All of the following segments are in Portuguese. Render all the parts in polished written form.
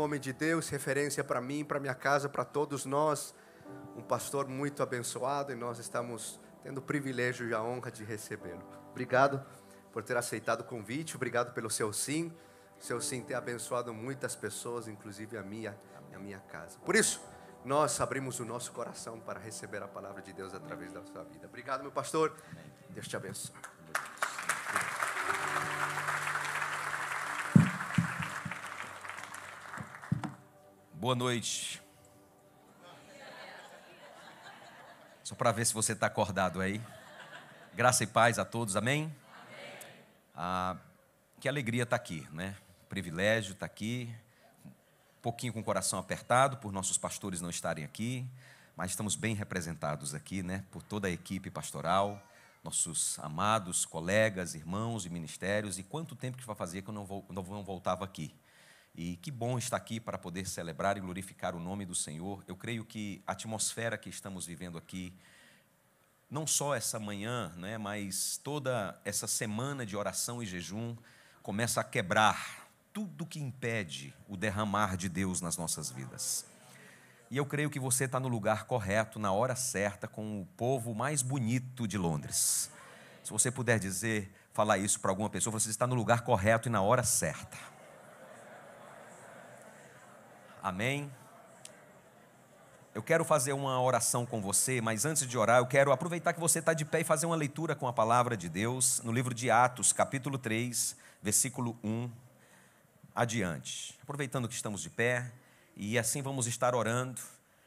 homem de Deus, referência para mim, para minha casa, para todos nós. Um pastor muito abençoado e nós estamos tendo o privilégio e a honra de recebê-lo. Obrigado por ter aceitado o convite, obrigado pelo seu sim. O seu sim tem abençoado muitas pessoas, inclusive a minha casa. Por isso, nós abrimos o nosso coração para receber a palavra de Deus através da sua vida. Obrigado, meu pastor. Deus te abençoe. Boa noite. Só para ver se você está acordado aí. Graça e paz a todos, amém? Que alegria estar aqui, né? Privilégio estar aqui. Um pouquinho com o coração apertado por nossos pastores não estarem aqui, mas estamos bem representados aqui, né? Por toda a equipe pastoral, nossos amados colegas, irmãos e ministérios. E quanto tempo que vai fazer que eu não voltava aqui? E que bom estar aqui para poder celebrar e glorificar o nome do Senhor. Eu creio que a atmosfera que estamos vivendo aqui, não só essa manhã, né, mas toda essa semana de oração e jejum, começa a quebrar tudo que impede o derramar de Deus nas nossas vidas. E eu creio que você está no lugar correto, na hora certa, com o povo mais bonito de Londres. Se você puder falar isso para alguma pessoa, você está no lugar correto e na hora certa. Amém? Eu quero fazer uma oração com você, mas antes de orar, eu quero aproveitar que você está de pé e fazer uma leitura com a palavra de Deus, no livro de Atos, capítulo 3, versículo 1, adiante. Aproveitando que estamos de pé, e assim vamos estar orando,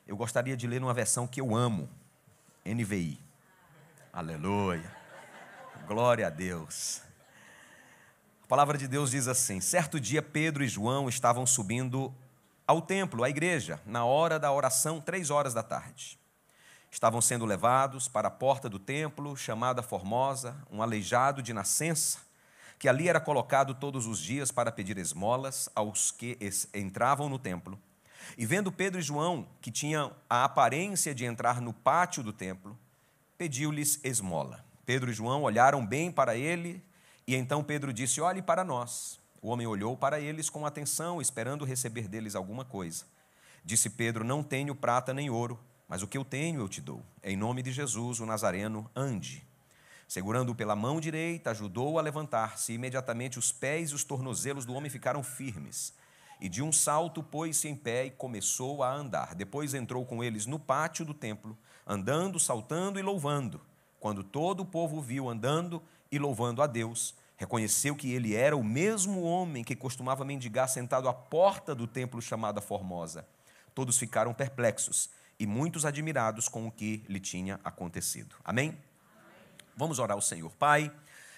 eu gostaria de ler numa versão que eu amo, NVI. Aleluia, glória a Deus. A palavra de Deus diz assim: certo dia Pedro e João estavam subindo ao templo, à igreja, na hora da oração, 3 horas da tarde. Estavam sendo levados para a porta do templo, chamada Formosa, um aleijado de nascença, que ali era colocado todos os dias para pedir esmolas aos que entravam no templo. E vendo Pedro e João, que tinham a aparência de entrar no pátio do templo, pediu-lhes esmola. Pedro e João olharam bem para ele, e então Pedro disse: olhe para nós. O homem olhou para eles com atenção, esperando receber deles alguma coisa. Disse Pedro: não tenho prata nem ouro, mas o que eu tenho eu te dou. Em nome de Jesus, o Nazareno, ande. Segurando-o pela mão direita, ajudou-o a levantar-se. Imediatamente os pés e os tornozelos do homem ficaram firmes. E de um salto pôs-se em pé e começou a andar. Depois entrou com eles no pátio do templo, andando, saltando e louvando. Quando todo o povo o viu andando e louvando a Deus, reconheceu que ele era o mesmo homem que costumava mendigar sentado à porta do templo chamada Formosa. Todos ficaram perplexos e muitos admirados com o que lhe tinha acontecido. Amém? Vamos orar ao Senhor. Pai,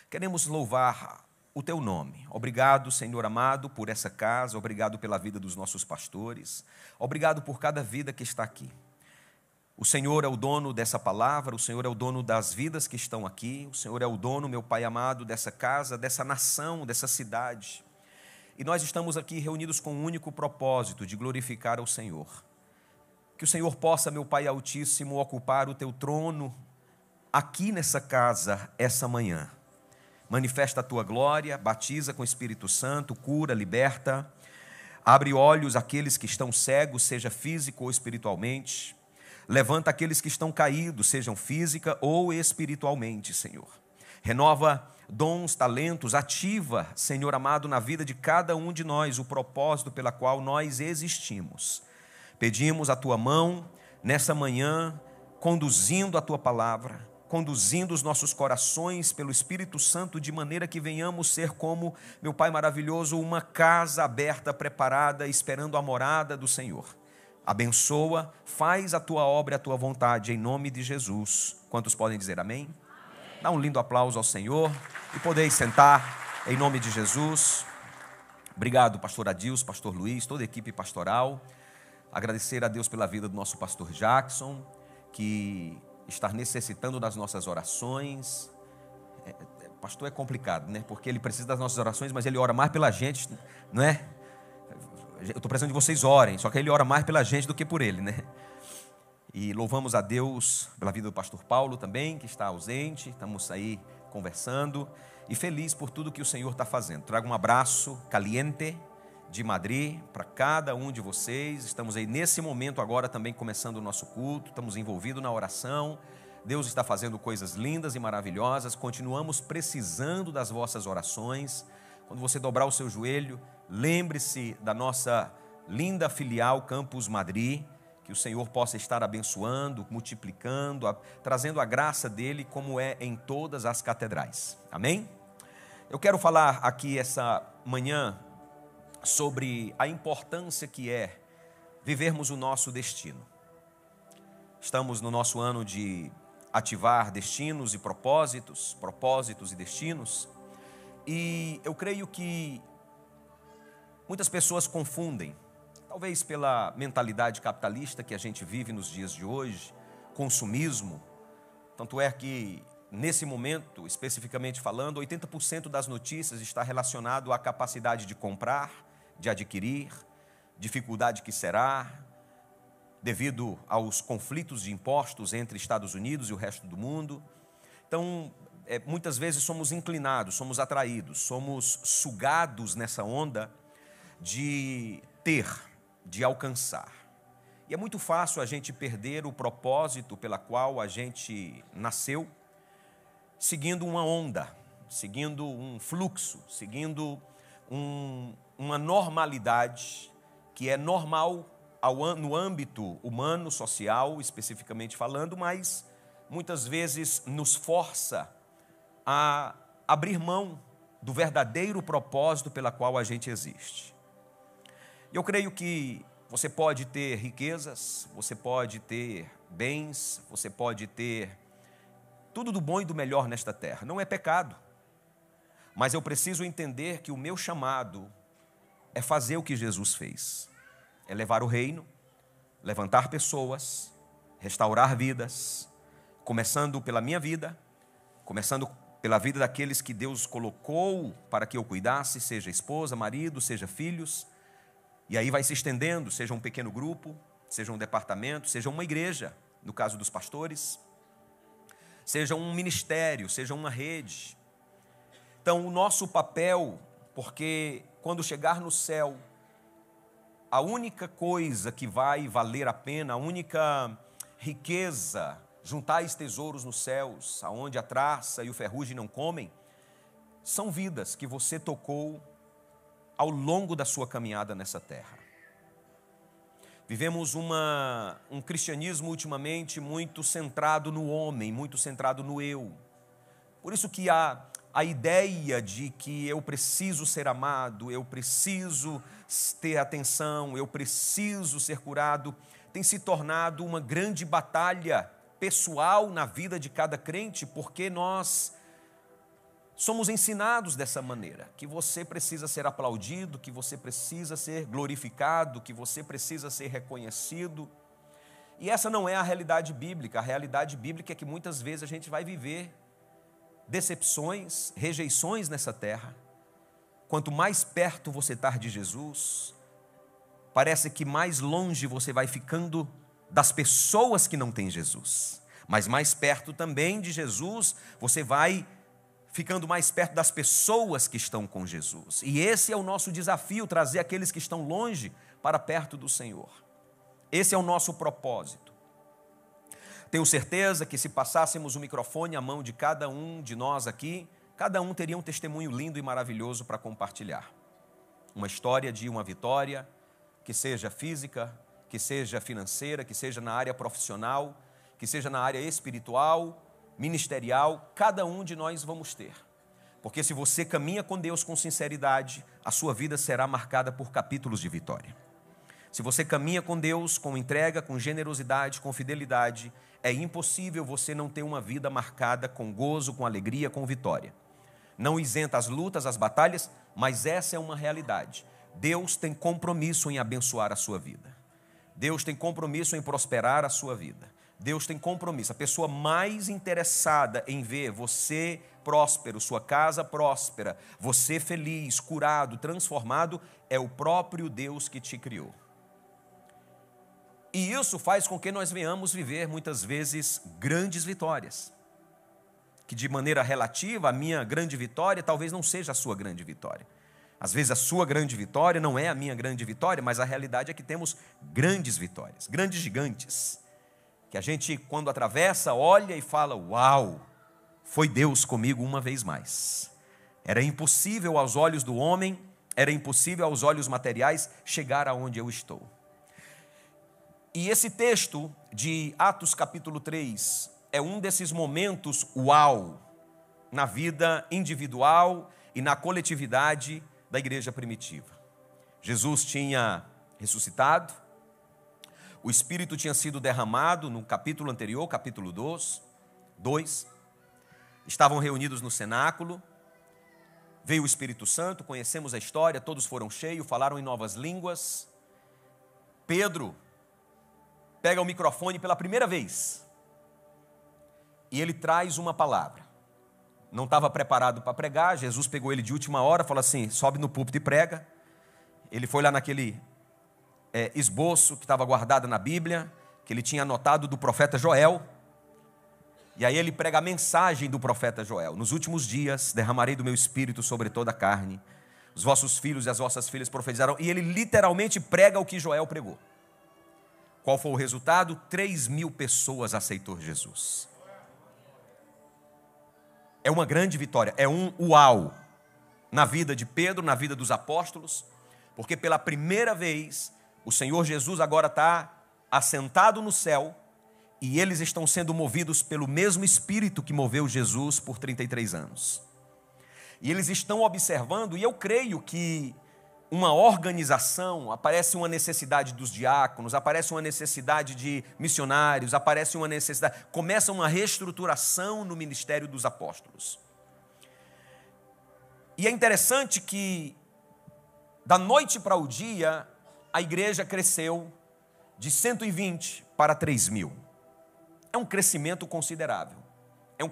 queremos louvar o teu nome. Obrigado, Senhor amado, por essa casa. Obrigado pela vida dos nossos pastores. Obrigado por cada vida que está aqui. O Senhor é o dono dessa palavra, o Senhor é o dono das vidas que estão aqui, o Senhor é o dono, meu Pai amado, dessa casa, dessa nação, dessa cidade. E nós estamos aqui reunidos com um único propósito, de glorificar ao Senhor. Que o Senhor possa, meu Pai Altíssimo, ocupar o teu trono aqui nessa casa, essa manhã. Manifesta a tua glória, batiza com o Espírito Santo, cura, liberta, abre olhos àqueles que estão cegos, seja físico ou espiritualmente. Levanta aqueles que estão caídos, sejam física ou espiritualmente, Senhor. Renova dons, talentos, ativa, Senhor amado, na vida de cada um de nós o propósito pela qual nós existimos. Pedimos a Tua mão nessa manhã, conduzindo a Tua palavra, conduzindo os nossos corações pelo Espírito Santo, de maneira que venhamos ser como, meu Pai maravilhoso, uma casa aberta, preparada, esperando a morada do Senhor. Abençoa, faz a tua obra e a tua vontade, em nome de Jesus. Quantos podem dizer amém? Amém. Dá um lindo aplauso ao Senhor e podeis sentar, em nome de Jesus. Obrigado, pastor Adilson, pastor Luiz, toda a equipe pastoral. Agradecer a Deus pela vida do nosso pastor Jackson, que está necessitando das nossas orações. Pastor é complicado, né? Porque ele precisa das nossas orações, mas ele ora mais pela gente, não é? Eu estou precisando de vocês orem, só que ele ora mais pela gente do que por ele, né? E louvamos a Deus pela vida do pastor Paulo também, que está ausente. Estamos aí conversando e feliz por tudo que o Senhor está fazendo. Trago um abraço caliente de Madrid, para cada um de vocês. Estamos aí nesse momento agora também começando o nosso culto, estamos envolvidos na oração. Deus está fazendo coisas lindas e maravilhosas, continuamos precisando das vossas orações. Quando você dobrar o seu joelho, lembre-se da nossa linda filial Campus Madrid, que o Senhor possa estar abençoando, multiplicando, trazendo a graça dEle como é em todas as catedrais. Amém? Eu quero falar aqui essa manhã sobre a importância que é vivermos o nosso destino. Estamos no nosso ano de ativar destinos e propósitos e destinos, e eu creio que muitas pessoas confundem, talvez pela mentalidade capitalista que a gente vive nos dias de hoje, consumismo. Tanto é que, nesse momento, especificamente falando, 80% das notícias está relacionado à capacidade de comprar, de adquirir, dificuldade que será, devido aos conflitos de impostos entre Estados Unidos e o resto do mundo. Então, muitas vezes somos inclinados, somos atraídos, somos sugados nessa onda de ter, de alcançar. E é muito fácil a gente perder o propósito pela qual a gente nasceu, seguindo uma onda, seguindo um fluxo, seguindo uma normalidade que é normal no âmbito humano, social, especificamente falando, mas muitas vezes nos força a abrir mão do verdadeiro propósito pela qual a gente existe. Eu creio que você pode ter riquezas, você pode ter bens, você pode ter tudo do bom e do melhor nesta terra. Não é pecado. Mas eu preciso entender que o meu chamado é fazer o que Jesus fez. É levar o reino, levantar pessoas, restaurar vidas, começando pela minha vida, começando pela vida daqueles que Deus colocou para que eu cuidasse, seja esposa, marido, seja filhos. E aí vai se estendendo, seja um pequeno grupo, seja um departamento, seja uma igreja, no caso dos pastores, seja um ministério, seja uma rede. Então, o nosso papel, porque quando chegar no céu, a única coisa que vai valer a pena, a única riqueza, juntais tesouros nos céus, aonde a traça e o ferrugem não comem, são vidas que você tocou ao longo da sua caminhada nessa terra. Vivemos um cristianismo ultimamente muito centrado no homem, muito centrado no eu. Por isso que a ideia de que eu preciso ser amado, eu preciso ter atenção, eu preciso ser curado, tem se tornado uma grande batalha pessoal na vida de cada crente, porque nós somos ensinados dessa maneira, que você precisa ser aplaudido, que você precisa ser glorificado, que você precisa ser reconhecido. E essa não é a realidade bíblica. A realidade bíblica é que muitas vezes a gente vai viver decepções, rejeições nessa terra. Quanto mais perto você está de Jesus, parece que mais longe você vai ficando das pessoas que não têm Jesus. Mas mais perto também de Jesus, você vai ficando mais perto das pessoas que estão com Jesus. E esse é o nosso desafio, trazer aqueles que estão longe para perto do Senhor. Esse é o nosso propósito. Tenho certeza que se passássemos o microfone à mão de cada um de nós aqui, cada um teria um testemunho lindo e maravilhoso para compartilhar. Uma história de uma vitória, que seja física, que seja financeira, que seja na área profissional, que seja na área espiritual, ministerial, cada um de nós vamos ter. Porque se você caminha com Deus com sinceridade, a sua vida será marcada por capítulos de vitória. Se você caminha com Deus com entrega, com generosidade, com fidelidade, é impossível você não ter uma vida marcada com gozo, com alegria, com vitória. Não isenta as lutas, as batalhas, mas essa é uma realidade. Deus tem compromisso em abençoar a sua vida. Deus tem compromisso em prosperar a sua vida. Deus tem compromisso. A pessoa mais interessada em ver você próspero, sua casa próspera, você feliz, curado, transformado, é o próprio Deus que te criou. E isso faz com que nós venhamos viver muitas vezes grandes vitórias. Que de maneira relativa, a minha grande vitória talvez não seja a sua grande vitória. Às vezes a sua grande vitória não é a minha grande vitória, mas a realidade é que temos grandes vitórias, grandes gigantes, que a gente, quando atravessa, olha e fala: uau, foi Deus comigo uma vez mais. Era impossível aos olhos do homem, era impossível aos olhos materiais chegar aonde eu estou. E esse texto de Atos capítulo 3 é um desses momentos uau na vida individual e na coletividade da igreja primitiva. Jesus tinha ressuscitado, o Espírito tinha sido derramado no capítulo anterior, capítulo 2, estavam reunidos no cenáculo, veio o Espírito Santo, conhecemos a história, todos foram cheios, falaram em novas línguas. Pedro pega o microfone pela primeira vez e ele traz uma palavra. Não estava preparado para pregar, Jesus pegou ele de última hora, falou assim: sobe no púlpito e prega. Ele foi lá naquele esboço que estava guardado na Bíblia, que ele tinha anotado do profeta Joel, e aí ele prega a mensagem do profeta Joel: nos últimos dias derramarei do meu espírito sobre toda a carne, os vossos filhos e as vossas filhas profetizarão, e ele literalmente prega o que Joel pregou. Qual foi o resultado? 3.000 pessoas aceitou Jesus. É uma grande vitória, é um uau na vida de Pedro, na vida dos apóstolos, porque pela primeira vez o Senhor Jesus agora está assentado no céu e eles estão sendo movidos pelo mesmo Espírito que moveu Jesus por 33 anos. E eles estão observando, e eu creio que uma organização, aparece uma necessidade dos diáconos, aparece uma necessidade de missionários, aparece uma necessidade, começa uma reestruturação no ministério dos apóstolos. E é interessante que, da noite para o dia, a igreja cresceu de 120 para 3.000. É um crescimento considerável, é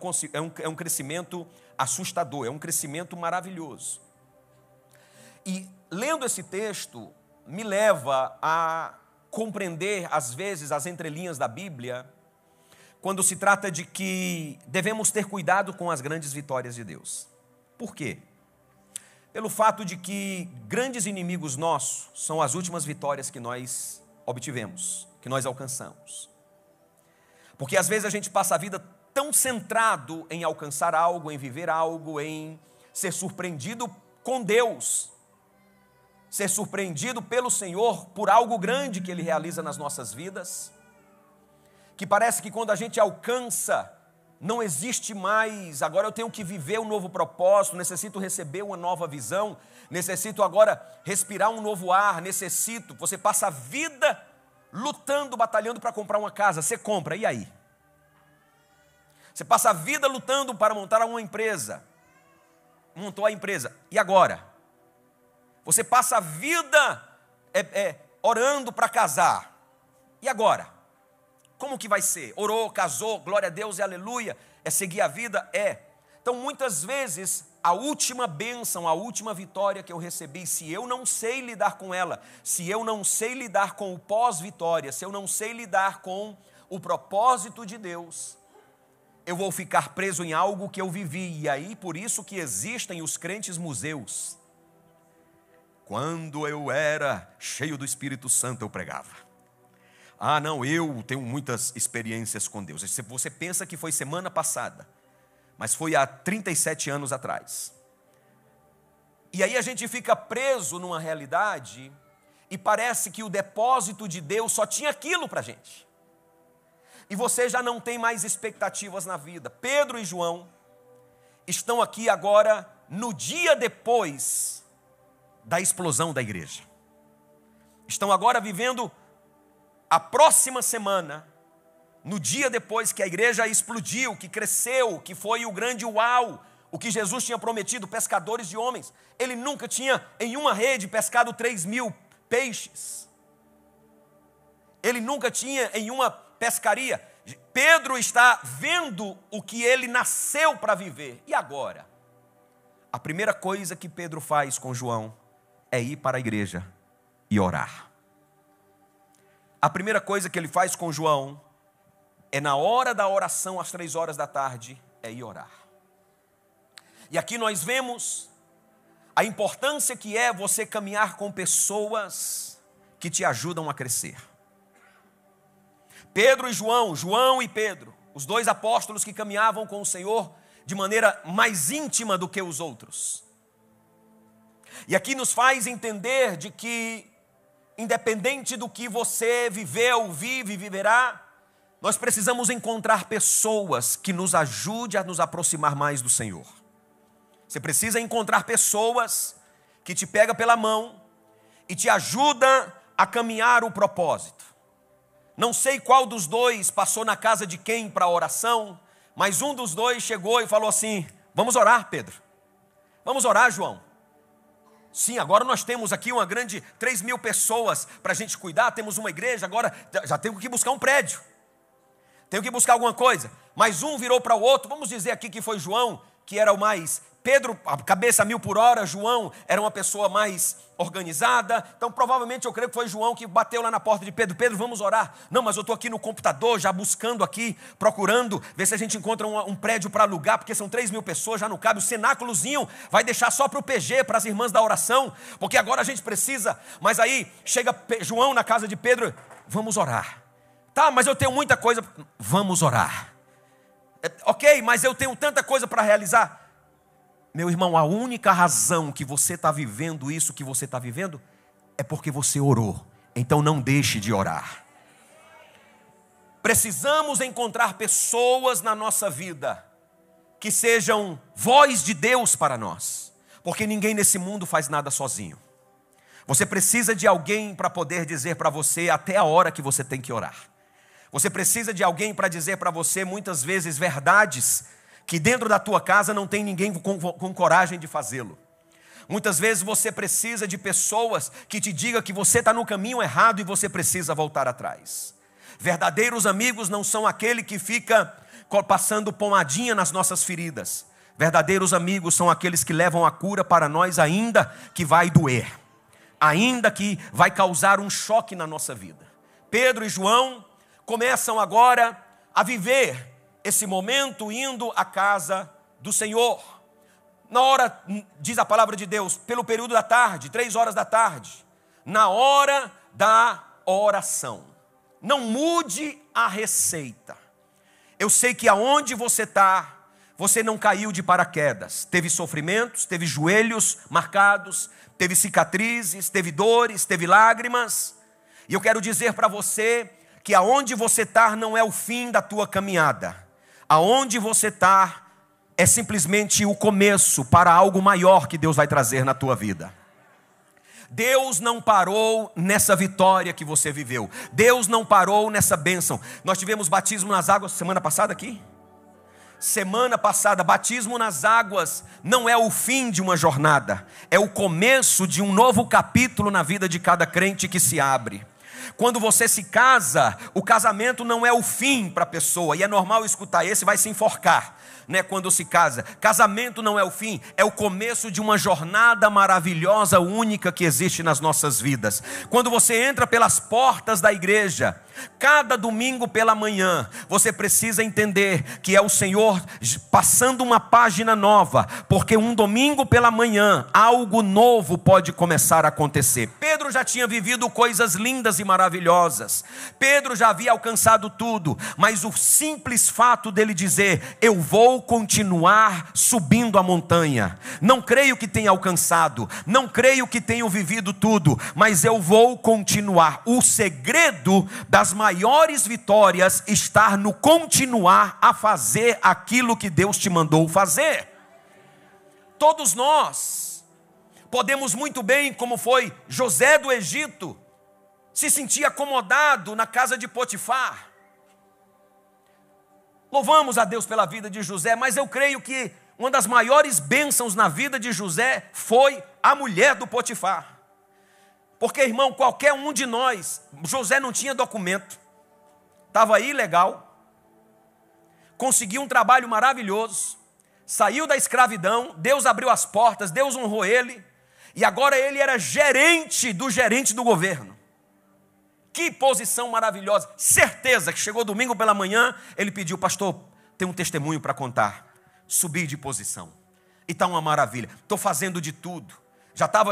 um crescimento assustador, é um crescimento maravilhoso. E lendo esse texto, me leva a compreender, às vezes, as entrelinhas da Bíblia, quando se trata de que devemos ter cuidado com as grandes vitórias de Deus. Por quê? Pelo fato de que grandes inimigos nossos são as últimas vitórias que nós obtivemos, que nós alcançamos. Porque às vezes a gente passa a vida tão centrado em alcançar algo, em viver algo, em ser surpreendido com Deus, ser surpreendido pelo Senhor por algo grande que Ele realiza nas nossas vidas, que parece que quando a gente alcança, não existe mais, agora eu tenho que viver um novo propósito, necessito receber uma nova visão, necessito agora respirar um novo ar, você passa a vida lutando, batalhando para comprar uma casa, você compra, e aí? Você passa a vida lutando para montar uma empresa, montou a empresa, e agora? Você passa a vida orando para casar. E agora? Como que vai ser? Orou, casou, glória a Deus e aleluia. É seguir a vida? É. Então, muitas vezes, a última bênção, a última vitória que eu recebi, se eu não sei lidar com ela, se eu não sei lidar com o pós-vitória, se eu não sei lidar com o propósito de Deus, eu vou ficar preso em algo que eu vivi. E aí, por isso que existem os crentes museus. Quando eu era cheio do Espírito Santo, eu pregava. Ah, não, eu tenho muitas experiências com Deus. Você pensa que foi semana passada, mas foi há 37 anos atrás. E aí a gente fica preso numa realidade e parece que o depósito de Deus só tinha aquilo para a gente. E você já não tem mais expectativas na vida. Pedro e João estão aqui agora no dia depois da explosão da igreja. Estão agora vivendo a próxima semana, no dia depois que a igreja explodiu, que cresceu, que foi o grande uau, o que Jesus tinha prometido, pescadores de homens. Ele nunca tinha em uma rede pescado 3.000 peixes. Ele nunca tinha em uma pescaria. Pedro está vendo o que ele nasceu para viver. E agora? A primeira coisa que Pedro faz com João é ir para a igreja e orar. A primeira coisa que ele faz com João é na hora da oração, às 3 horas da tarde, é ir orar. E aqui nós vemos a importância que é você caminhar com pessoas que te ajudam a crescer. Pedro e João, João e Pedro, os dois apóstolos que caminhavam com o Senhor de maneira mais íntima do que os outros. E aqui nos faz entender de que, independente do que você viveu, vive e viverá, nós precisamos encontrar pessoas que nos ajudem a nos aproximar mais do Senhor. Você precisa encontrar pessoas que te pegam pela mão e te ajudam a caminhar o propósito. Não sei qual dos dois passou na casa de quem para a oração, mas um dos dois chegou e falou assim: vamos orar, Pedro. Vamos orar, João. Sim, agora nós temos aqui uma grande 3.000 pessoas para a gente cuidar, temos uma igreja, agora já temos que buscar um prédio. Tenho que buscar alguma coisa. Mas um virou para o outro, vamos dizer aqui que foi João, que era o mais... Pedro, a cabeça 1000 por hora, João era uma pessoa mais organizada. Então provavelmente eu creio que foi João que bateu lá na porta de Pedro. Pedro, vamos orar. Não, mas eu estou aqui no computador, já buscando aqui, procurando, ver se a gente encontra um prédio para alugar, porque são 3.000 pessoas, já não cabe. O cenáculozinho vai deixar só para o PG, para as irmãs da oração, porque agora a gente precisa. Mas aí chega João na casa de Pedro, vamos orar. Tá, mas eu tenho muita coisa, vamos orar. Ok, mas eu tenho tanta coisa para realizar. Meu irmão, a única razão que você está vivendo isso que você está vivendo é porque você orou. Então não deixe de orar. Precisamos encontrar pessoas na nossa vida que sejam voz de Deus para nós. Porque ninguém nesse mundo faz nada sozinho. Você precisa de alguém para poder dizer para você até a hora que você tem que orar. Você precisa de alguém para dizer para você muitas vezes verdades que dentro da tua casa não tem ninguém com coragem de fazê-lo. Muitas vezes você precisa de pessoas que te digam que você está no caminho errado e você precisa voltar atrás. Verdadeiros amigos não são aquele que fica passando pomadinha nas nossas feridas. Verdadeiros amigos são aqueles que levam a cura para nós ainda que vai doer. Ainda que vai causar um choque na nossa vida. Pedro e João começam agora a viver esse momento indo à casa do Senhor. Na hora, diz a palavra de Deus, pelo período da tarde, 3 horas da tarde, na hora da oração. Não mude a receita. Eu sei que aonde você está, você não caiu de paraquedas. Teve sofrimentos, teve joelhos marcados, teve cicatrizes, teve dores, teve lágrimas. E eu quero dizer para você que aonde você está não é o fim da tua caminhada. Aonde você está é simplesmente o começo para algo maior que Deus vai trazer na tua vida. Deus não parou nessa vitória que você viveu. Deus não parou nessa bênção. Nós tivemos batismo nas águas semana passada aqui. Semana passada, batismo nas águas não é o fim de uma jornada. É o começo de um novo capítulo na vida de cada crente que se abre. Quando você se casa, o casamento não é o fim para a pessoa. E é normal escutar, esse vai se enforcar, né, quando se casa. Casamento não é o fim, é o começo de uma jornada maravilhosa, única que existe nas nossas vidas. Quando você entra pelas portas da igreja, cada domingo pela manhã, você precisa entender que é o Senhor passando uma página nova, porque um domingo pela manhã, algo novo pode começar a acontecer. Pedro já tinha vivido coisas lindas e maravilhosas. Pedro já havia alcançado tudo, mas o simples fato dele dizer, eu vou continuar subindo a montanha. Não creio que tenha alcançado, não creio que tenha vivido tudo, mas eu vou continuar. O segredo das maiores vitórias está no continuar a fazer aquilo que Deus te mandou fazer. Todos nós podemos muito bem, como foi José do Egito, se sentir acomodado na casa de Potifar. Louvamos a Deus pela vida de José, mas eu creio que uma das maiores bênçãos na vida de José foi a mulher do Potifar. Porque, irmão, qualquer um de nós, José não tinha documento, estava ilegal, conseguiu um trabalho maravilhoso, saiu da escravidão, Deus abriu as portas, Deus honrou ele, e agora ele era gerente do governo. Que posição maravilhosa. Certeza que chegou domingo pela manhã, ele pediu, pastor, tem um testemunho para contar. Subi de posição. E está uma maravilha. Estou fazendo de tudo. já estava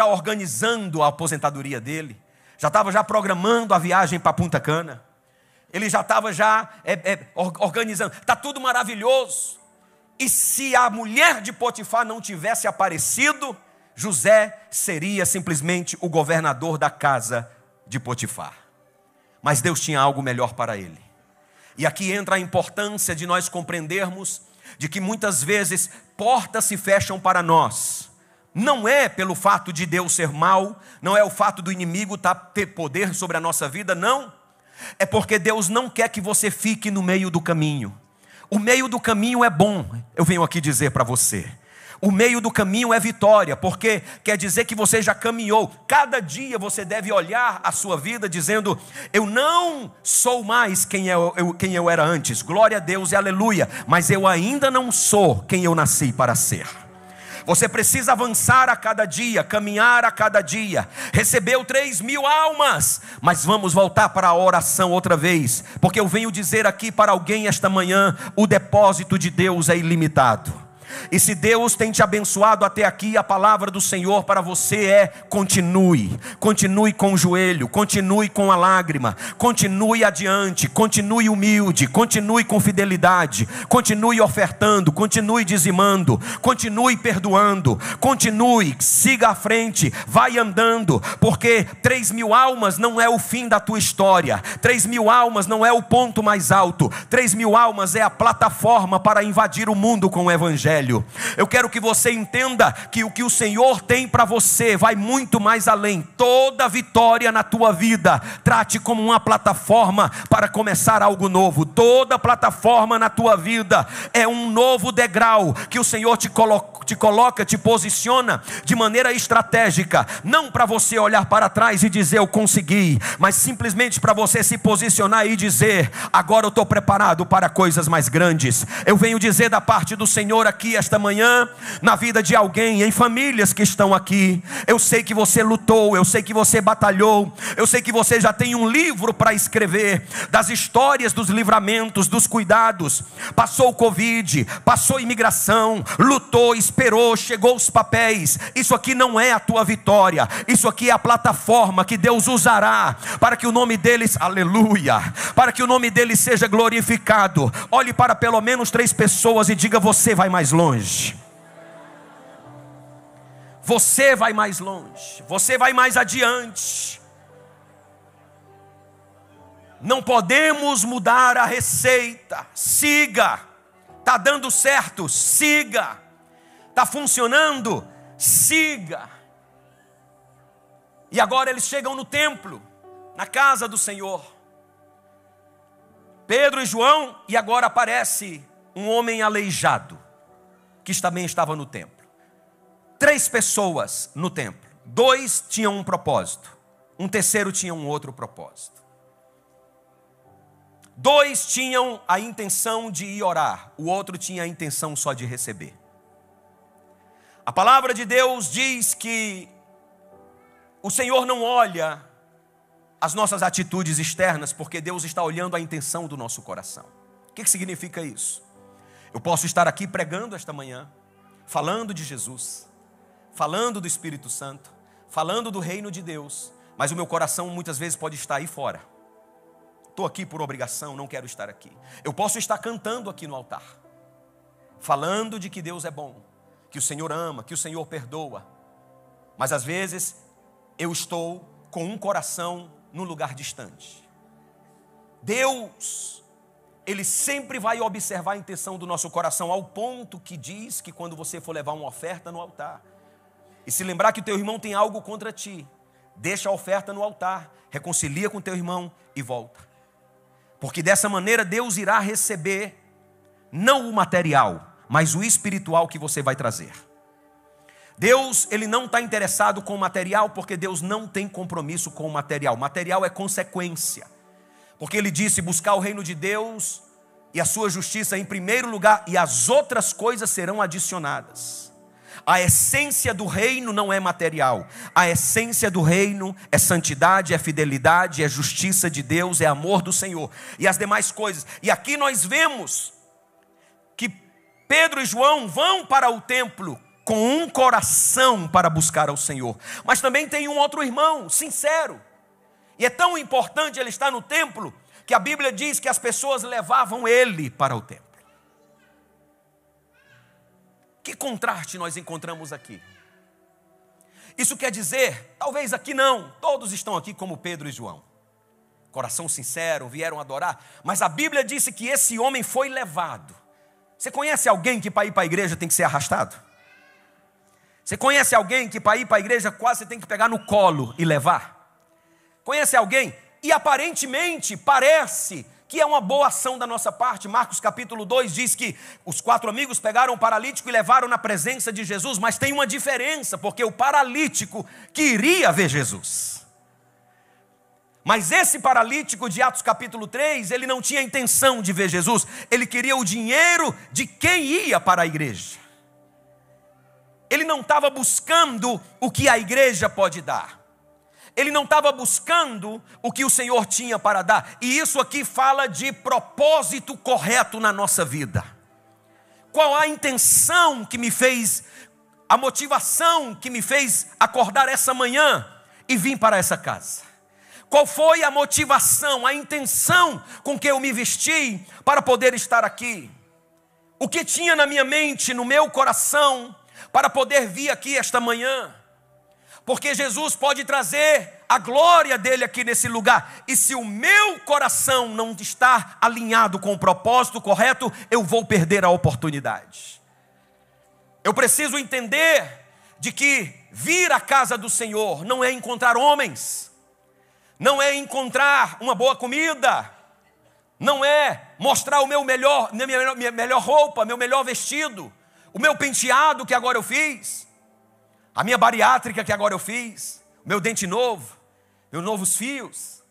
organizando a aposentadoria dele, já estava já programando a viagem para Punta Cana, ele já estava organizando, está tudo maravilhoso. E se a mulher de Potifar não tivesse aparecido, José seria simplesmente o governador da casa de Potifar. Mas Deus tinha algo melhor para ele. E aqui entra a importância de nós compreendermos de que muitas vezes portas se fecham para nós. Não é pelo fato de Deus ser mau, não é o fato do inimigo ter poder sobre a nossa vida, não. É porque Deus não quer que você fique no meio do caminho. O meio do caminho é bom, eu venho aqui dizer para você. O meio do caminho é vitória, porque quer dizer que você já caminhou. Cada dia você deve olhar a sua vida dizendo: eu não sou mais quem eu era antes, glória a Deus e aleluia, mas eu ainda não sou quem eu nasci para ser. Você precisa avançar a cada dia, caminhar a cada dia. Recebeu 3.000 almas, mas vamos voltar para a oração outra vez, porque eu venho dizer aqui para alguém esta manhã: o depósito de Deus é ilimitado. E se Deus tem te abençoado até aqui, a palavra do Senhor para você é: continue com o joelho, continue com a lágrima, continue adiante, continue humilde, continue com fidelidade, continue ofertando, continue dizimando, continue perdoando, continue, siga à frente, vai andando, porque 3.000 almas não é o fim da tua história, 3.000 almas não é o ponto mais alto, 3.000 almas é a plataforma para invadir o mundo com o Evangelho. Eu quero que você entenda que o que o Senhor tem para você vai muito mais além. Toda vitória na tua vida, trate como uma plataforma para começar algo novo. Toda plataforma na tua vida é um novo degrau que o Senhor te coloca, te posiciona de maneira estratégica, não para você olhar para trás e dizer eu consegui, mas simplesmente para você se posicionar e dizer: agora eu estou preparado para coisas mais grandes. Eu venho dizer da parte do Senhor aqui esta manhã, na vida de alguém, em famílias que estão aqui. Eu sei que você lutou, eu sei que você batalhou, eu sei que você já tem um livro para escrever, das histórias dos livramentos, dos cuidados. Passou o Covid, passou a imigração, lutou, esperou, chegou os papéis. Isso aqui não é a tua vitória, isso aqui é a plataforma que Deus usará para que o nome deles, aleluia, para que o nome deles seja glorificado. Olhe para pelo menos 3 pessoas e diga: você vai mais longe. Você vai mais longe, você vai mais adiante. Não podemos mudar a receita. Siga. Está dando certo, siga. Está funcionando, siga. E agora eles chegam no templo, na casa do Senhor. Pedro e João, e agora aparece um homem aleijado, que também estava no templo. 3 pessoas no templo. 2 tinham um propósito, um terceiro tinha um outro propósito. 2 tinham a intenção de ir orar, o outro tinha a intenção só de receber. A palavra de Deus diz que o Senhor não olha as nossas atitudes externas, porque Deus está olhando a intenção do nosso coração. O que significa isso? Eu posso estar aqui pregando esta manhã, falando de Jesus, falando do Espírito Santo, falando do reino de Deus, mas o meu coração muitas vezes pode estar aí fora. Estou aqui por obrigação, não quero estar aqui. Eu posso estar cantando aqui no altar, falando de que Deus é bom, que o Senhor ama, que o Senhor perdoa, mas às vezes eu estou com um coração num lugar distante. Deus, Ele sempre vai observar a intenção do nosso coração, ao ponto que diz que quando você for levar uma oferta no altar, e se lembrar que o teu irmão tem algo contra ti, deixa a oferta no altar, reconcilia com o teu irmão e volta. Porque dessa maneira Deus irá receber não o material, mas o espiritual que você vai trazer. Deus, Ele não está interessado com o material, porque Deus não tem compromisso com o material. O material é consequência. Porque Ele disse: buscar o reino de Deus e a sua justiça em primeiro lugar, e as outras coisas serão adicionadas. A essência do reino não é material. A essência do reino é santidade, é fidelidade, é justiça de Deus, é amor do Senhor. E as demais coisas. E aqui nós vemos que Pedro e João vão para o templo com um coração para buscar ao Senhor. Mas também tem um outro irmão, sincero. E é tão importante ele estar no templo, que a Bíblia diz que as pessoas levavam ele para o templo. Que contraste nós encontramos aqui. Isso quer dizer, talvez aqui não, todos estão aqui como Pedro e João. Coração sincero, vieram adorar. Mas a Bíblia disse que esse homem foi levado. Você conhece alguém que para ir para a igreja tem que ser arrastado? Você conhece alguém que para ir para a igreja quase você tem que pegar no colo e levar? Conhece alguém? E aparentemente parece que é uma boa ação da nossa parte. Marcos capítulo 2 diz que os 4 amigos pegaram o paralítico e levaram na presença de Jesus. Mas tem uma diferença, porque o paralítico queria ver Jesus. Mas esse paralítico de Atos capítulo 3, ele não tinha intenção de ver Jesus. Ele queria o dinheiro de quem ia para a igreja. Ele não estava buscando o que a igreja pode dar. Ele não estava buscando o que o Senhor tinha para dar. E isso aqui fala de propósito correto na nossa vida. Qual a intenção que me fez, a motivação que me fez acordar essa manhã e vir para essa casa? Qual foi a motivação, a intenção com que eu me vesti para poder estar aqui? O que tinha na minha mente, no meu coração, para poder vir aqui esta manhã? Porque Jesus pode trazer a glória dele aqui nesse lugar. E se o meu coração não está alinhado com o propósito correto, eu vou perder a oportunidade. Eu preciso entender de que vir à casa do Senhor não é encontrar homens, não é encontrar uma boa comida, não é mostrar o meu minha melhor roupa, meu melhor vestido, o meu penteado que agora eu fiz, a minha bariátrica que agora eu fiz, meu dente novo, meus novos fios.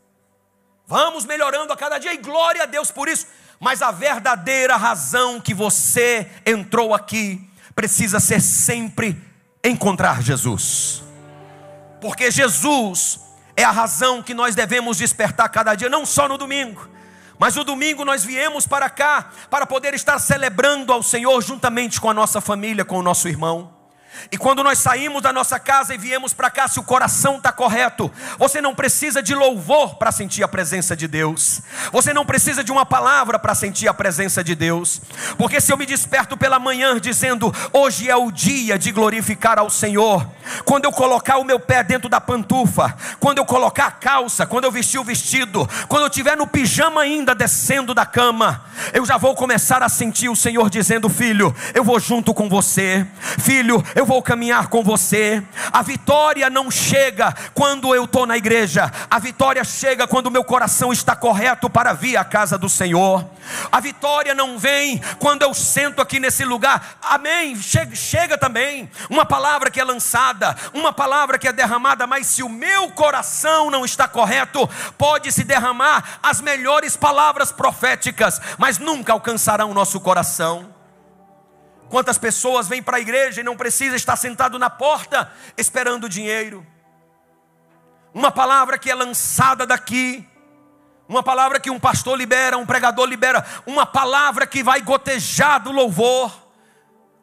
Vamos melhorando a cada dia e glória a Deus por isso. Mas a verdadeira razão que você entrou aqui precisa ser sempre encontrar Jesus. Porque Jesus é a razão que nós devemos despertar cada dia, não só no domingo. Mas no domingo nós viemos para cá para poder estar celebrando ao Senhor juntamente com a nossa família, com o nosso irmão. E quando nós saímos da nossa casa e viemos para cá, se o coração está correto, você não precisa de louvor para sentir a presença de Deus. Você não precisa de uma palavra para sentir a presença de Deus. Porque se eu me desperto pela manhã dizendo, hoje é o dia de glorificar ao Senhor, quando eu colocar o meu pé dentro da pantufa, quando eu colocar a calça, quando eu vestir o vestido, quando eu estiver no pijama ainda descendo da cama, eu já vou começar a sentir o Senhor dizendo, filho, eu vou junto com você. Filho, eu vou caminhar com você. A vitória não chega quando eu estou na igreja. A vitória chega quando o meu coração está correto para vir à casa do Senhor. A vitória não vem quando eu sento aqui nesse lugar. Amém, chega também uma palavra que é lançada, uma palavra que é derramada. Mas se o meu coração não está correto, pode se derramar as melhores palavras proféticas, mas nunca alcançarão o nosso coração. Quantas pessoas vêm para a igreja e não precisa estar sentado na porta esperando dinheiro? Uma palavra que é lançada daqui, uma palavra que um pastor libera, um pregador libera, uma palavra que vai gotejar do louvor,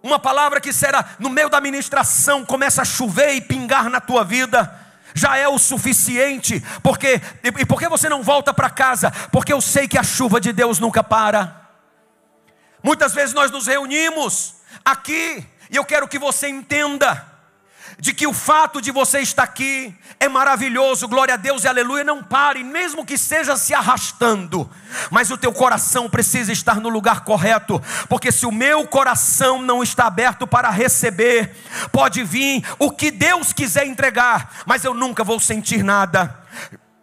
uma palavra que será no meio da ministração, começa a chover e pingar na tua vida, já é o suficiente. E por que você não volta para casa? Porque eu sei que a chuva de Deus nunca para. Muitas vezes nós nos reunimos aqui, e eu quero que você entenda, de que o fato de você estar aqui é maravilhoso, glória a Deus e aleluia, não pare, mesmo que seja se arrastando, mas o teu coração precisa estar no lugar correto, porque se o meu coração não está aberto para receber, pode vir o que Deus quiser entregar, mas eu nunca vou sentir nada.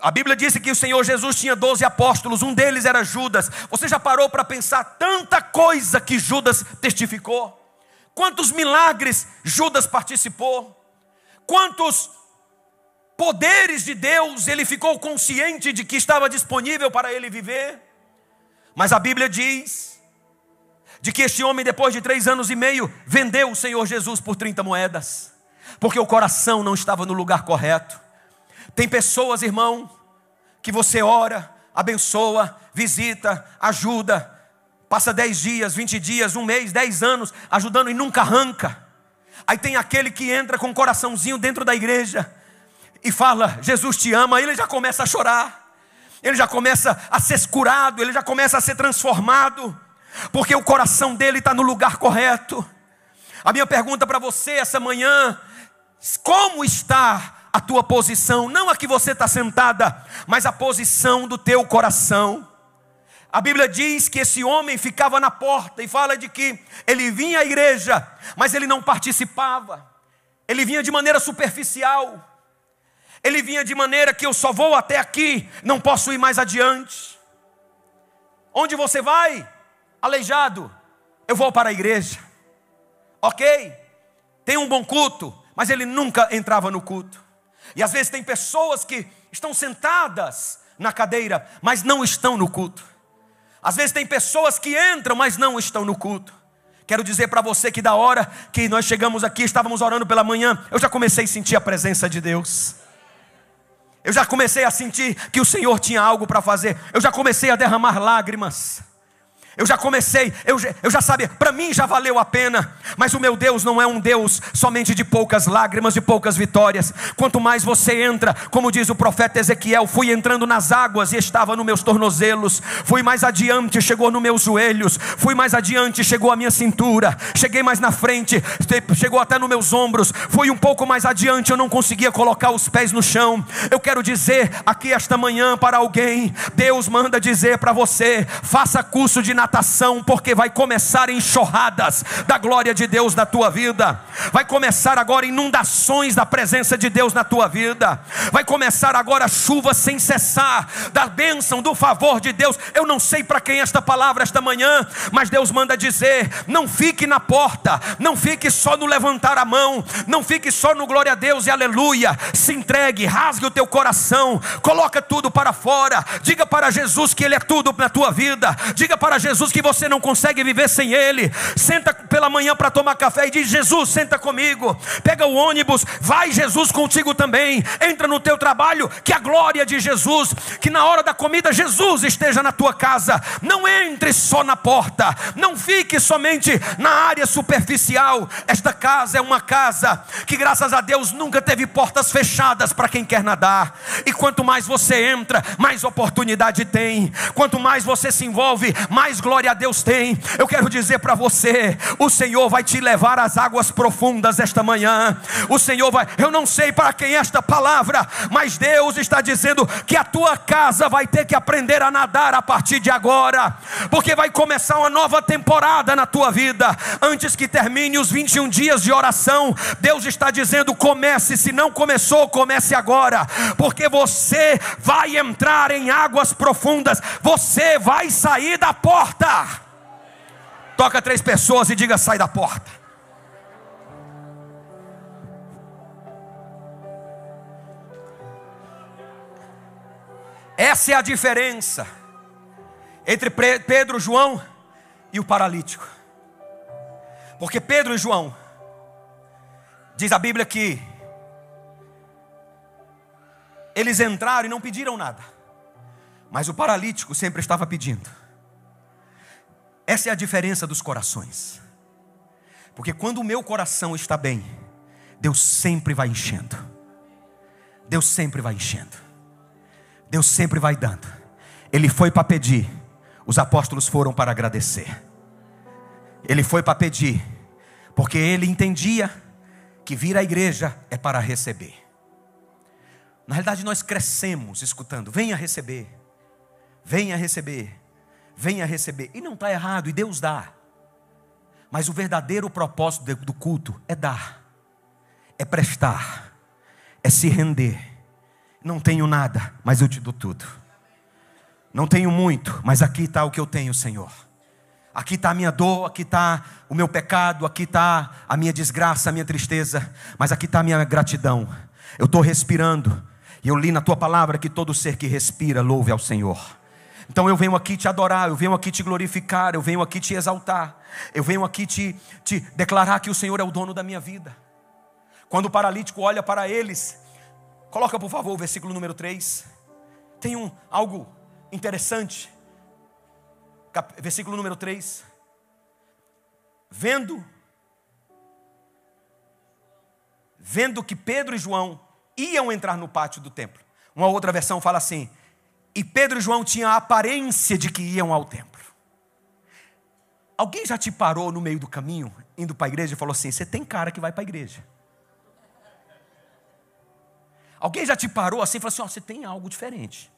A Bíblia disse que o Senhor Jesus tinha 12 apóstolos, um deles era Judas. Você já parou para pensar tanta coisa que Judas testificou? Quantos milagres Judas participou? Quantos poderes de Deus ele ficou consciente de que estava disponível para ele viver? Mas a Bíblia diz de que este homem, depois de 3 anos e meio, vendeu o Senhor Jesus por 30 moedas, porque o coração não estava no lugar correto. Tem pessoas, irmão, que você ora, abençoa, visita, ajuda, passa 10 dias, 20 dias, 1 mês, 10 anos, ajudando e nunca arranca. Aí tem aquele que entra com um coraçãozinho dentro da igreja e fala, Jesus te ama. Aí ele já começa a chorar, ele já começa a ser curado, ele já começa a ser transformado, porque o coração dele está no lugar correto. A minha pergunta para você essa manhã: como está a tua posição? Não a que você está sentada, mas a posição do teu coração. A Bíblia diz que esse homem ficava na porta e fala de que ele vinha à igreja, mas ele não participava. Ele vinha de maneira superficial. Ele vinha de maneira que eu só vou até aqui, não posso ir mais adiante. Onde você vai? Aleijado. Eu vou para a igreja. Ok, tem um bom culto, mas ele nunca entrava no culto. E às vezes tem pessoas que estão sentadas na cadeira, mas não estão no culto. Às vezes tem pessoas que entram, mas não estão no culto. Quero dizer para você que da hora que nós chegamos aqui, estávamos orando pela manhã, eu já comecei a sentir a presença de Deus. Eu já comecei a sentir que o Senhor tinha algo para fazer. Eu já comecei a derramar lágrimas. Eu já comecei, eu já sabia, para mim já valeu a pena. Mas o meu Deus não é um Deus somente de poucas lágrimas e poucas vitórias. Quanto mais você entra, como diz o profeta Ezequiel, fui entrando nas águas e estava nos meus tornozelos. Fui mais adiante, chegou nos meus joelhos. Fui mais adiante, chegou à minha cintura. Cheguei mais na frente, chegou até nos meus ombros. Fui um pouco mais adiante, eu não conseguia colocar os pés no chão. Eu quero dizer aqui esta manhã para alguém, Deus manda dizer para você: faça curso de natação, porque vai começar enxurradas da glória de Deus na tua vida. Vai começar agora inundações da presença de Deus na tua vida. Vai começar agora chuva sem cessar da bênção, do favor de Deus. Eu não sei para quem esta palavra esta manhã, mas Deus manda dizer: não fique na porta, não fique só no levantar a mão, não fique só no glória a Deus e aleluia. Se entregue, rasgue o teu coração, coloca tudo para fora. Diga para Jesus que Ele é tudo na tua vida. Diga para Jesus que você não consegue viver sem Ele. Senta pela manhã para tomar café e diz: Jesus, senta comigo. Pega o ônibus, vai Jesus contigo também. Entra no teu trabalho, que a glória de Jesus, que na hora da comida Jesus esteja na tua casa. Não entre só na porta, não fique somente na área superficial. Esta casa é uma casa que, graças a Deus, nunca teve portas fechadas para quem quer nadar. E quanto mais você entra, mais oportunidade tem. Quanto mais você se envolve, mais glória a Deus tem. Eu quero dizer para você: o Senhor vai te levar às águas profundas esta manhã. O Senhor vai, eu não sei para quem é esta palavra, mas Deus está dizendo que a tua casa vai ter que aprender a nadar a partir de agora, porque vai começar uma nova temporada na tua vida. Antes que termine os 21 dias de oração, Deus está dizendo: comece, se não começou, comece agora, porque você vai entrar em águas profundas, você vai sair da porta. Toca 3 pessoas e diga: sai da porta. Essa é a diferença entre Pedro, João e o paralítico. Porque Pedro e João, diz a Bíblia que eles entraram e não pediram nada, mas o paralítico sempre estava pedindo. Essa é a diferença dos corações. Porque quando o meu coração está bem, Deus sempre vai enchendo. Deus sempre vai enchendo. Deus sempre vai dando. Ele foi para pedir, os apóstolos foram para agradecer. Ele foi para pedir, porque ele entendia que vir à igreja é para receber. Na realidade nós crescemos escutando: venha receber, venha receber, venha receber. E não está errado, e Deus dá. Mas o verdadeiro propósito do culto é dar, é prestar, é se render. Não tenho nada, mas eu te dou tudo. Não tenho muito, mas aqui está o que eu tenho, Senhor. Aqui está a minha dor, aqui está o meu pecado, aqui está a minha desgraça, a minha tristeza, mas aqui está a minha gratidão. Eu estou respirando, e eu li na tua palavra que todo ser que respira louve ao Senhor. Então eu venho aqui te adorar, eu venho aqui te glorificar, eu venho aqui te exaltar, eu venho aqui te declarar que o Senhor é o dono da minha vida. Quando o paralítico olha para eles, coloca por favor o versículo número 3. Tem algo interessante. Versículo número 3. Vendo vendo que Pedro e João iam entrar no pátio do templo. Uma outra versão fala assim: e Pedro e João tinham a aparência de que iam ao templo. Alguém já te parou no meio do caminho, indo para a igreja, e falou assim: você tem cara que vai para a igreja? Alguém já te parou assim e falou assim: você tem algo diferente.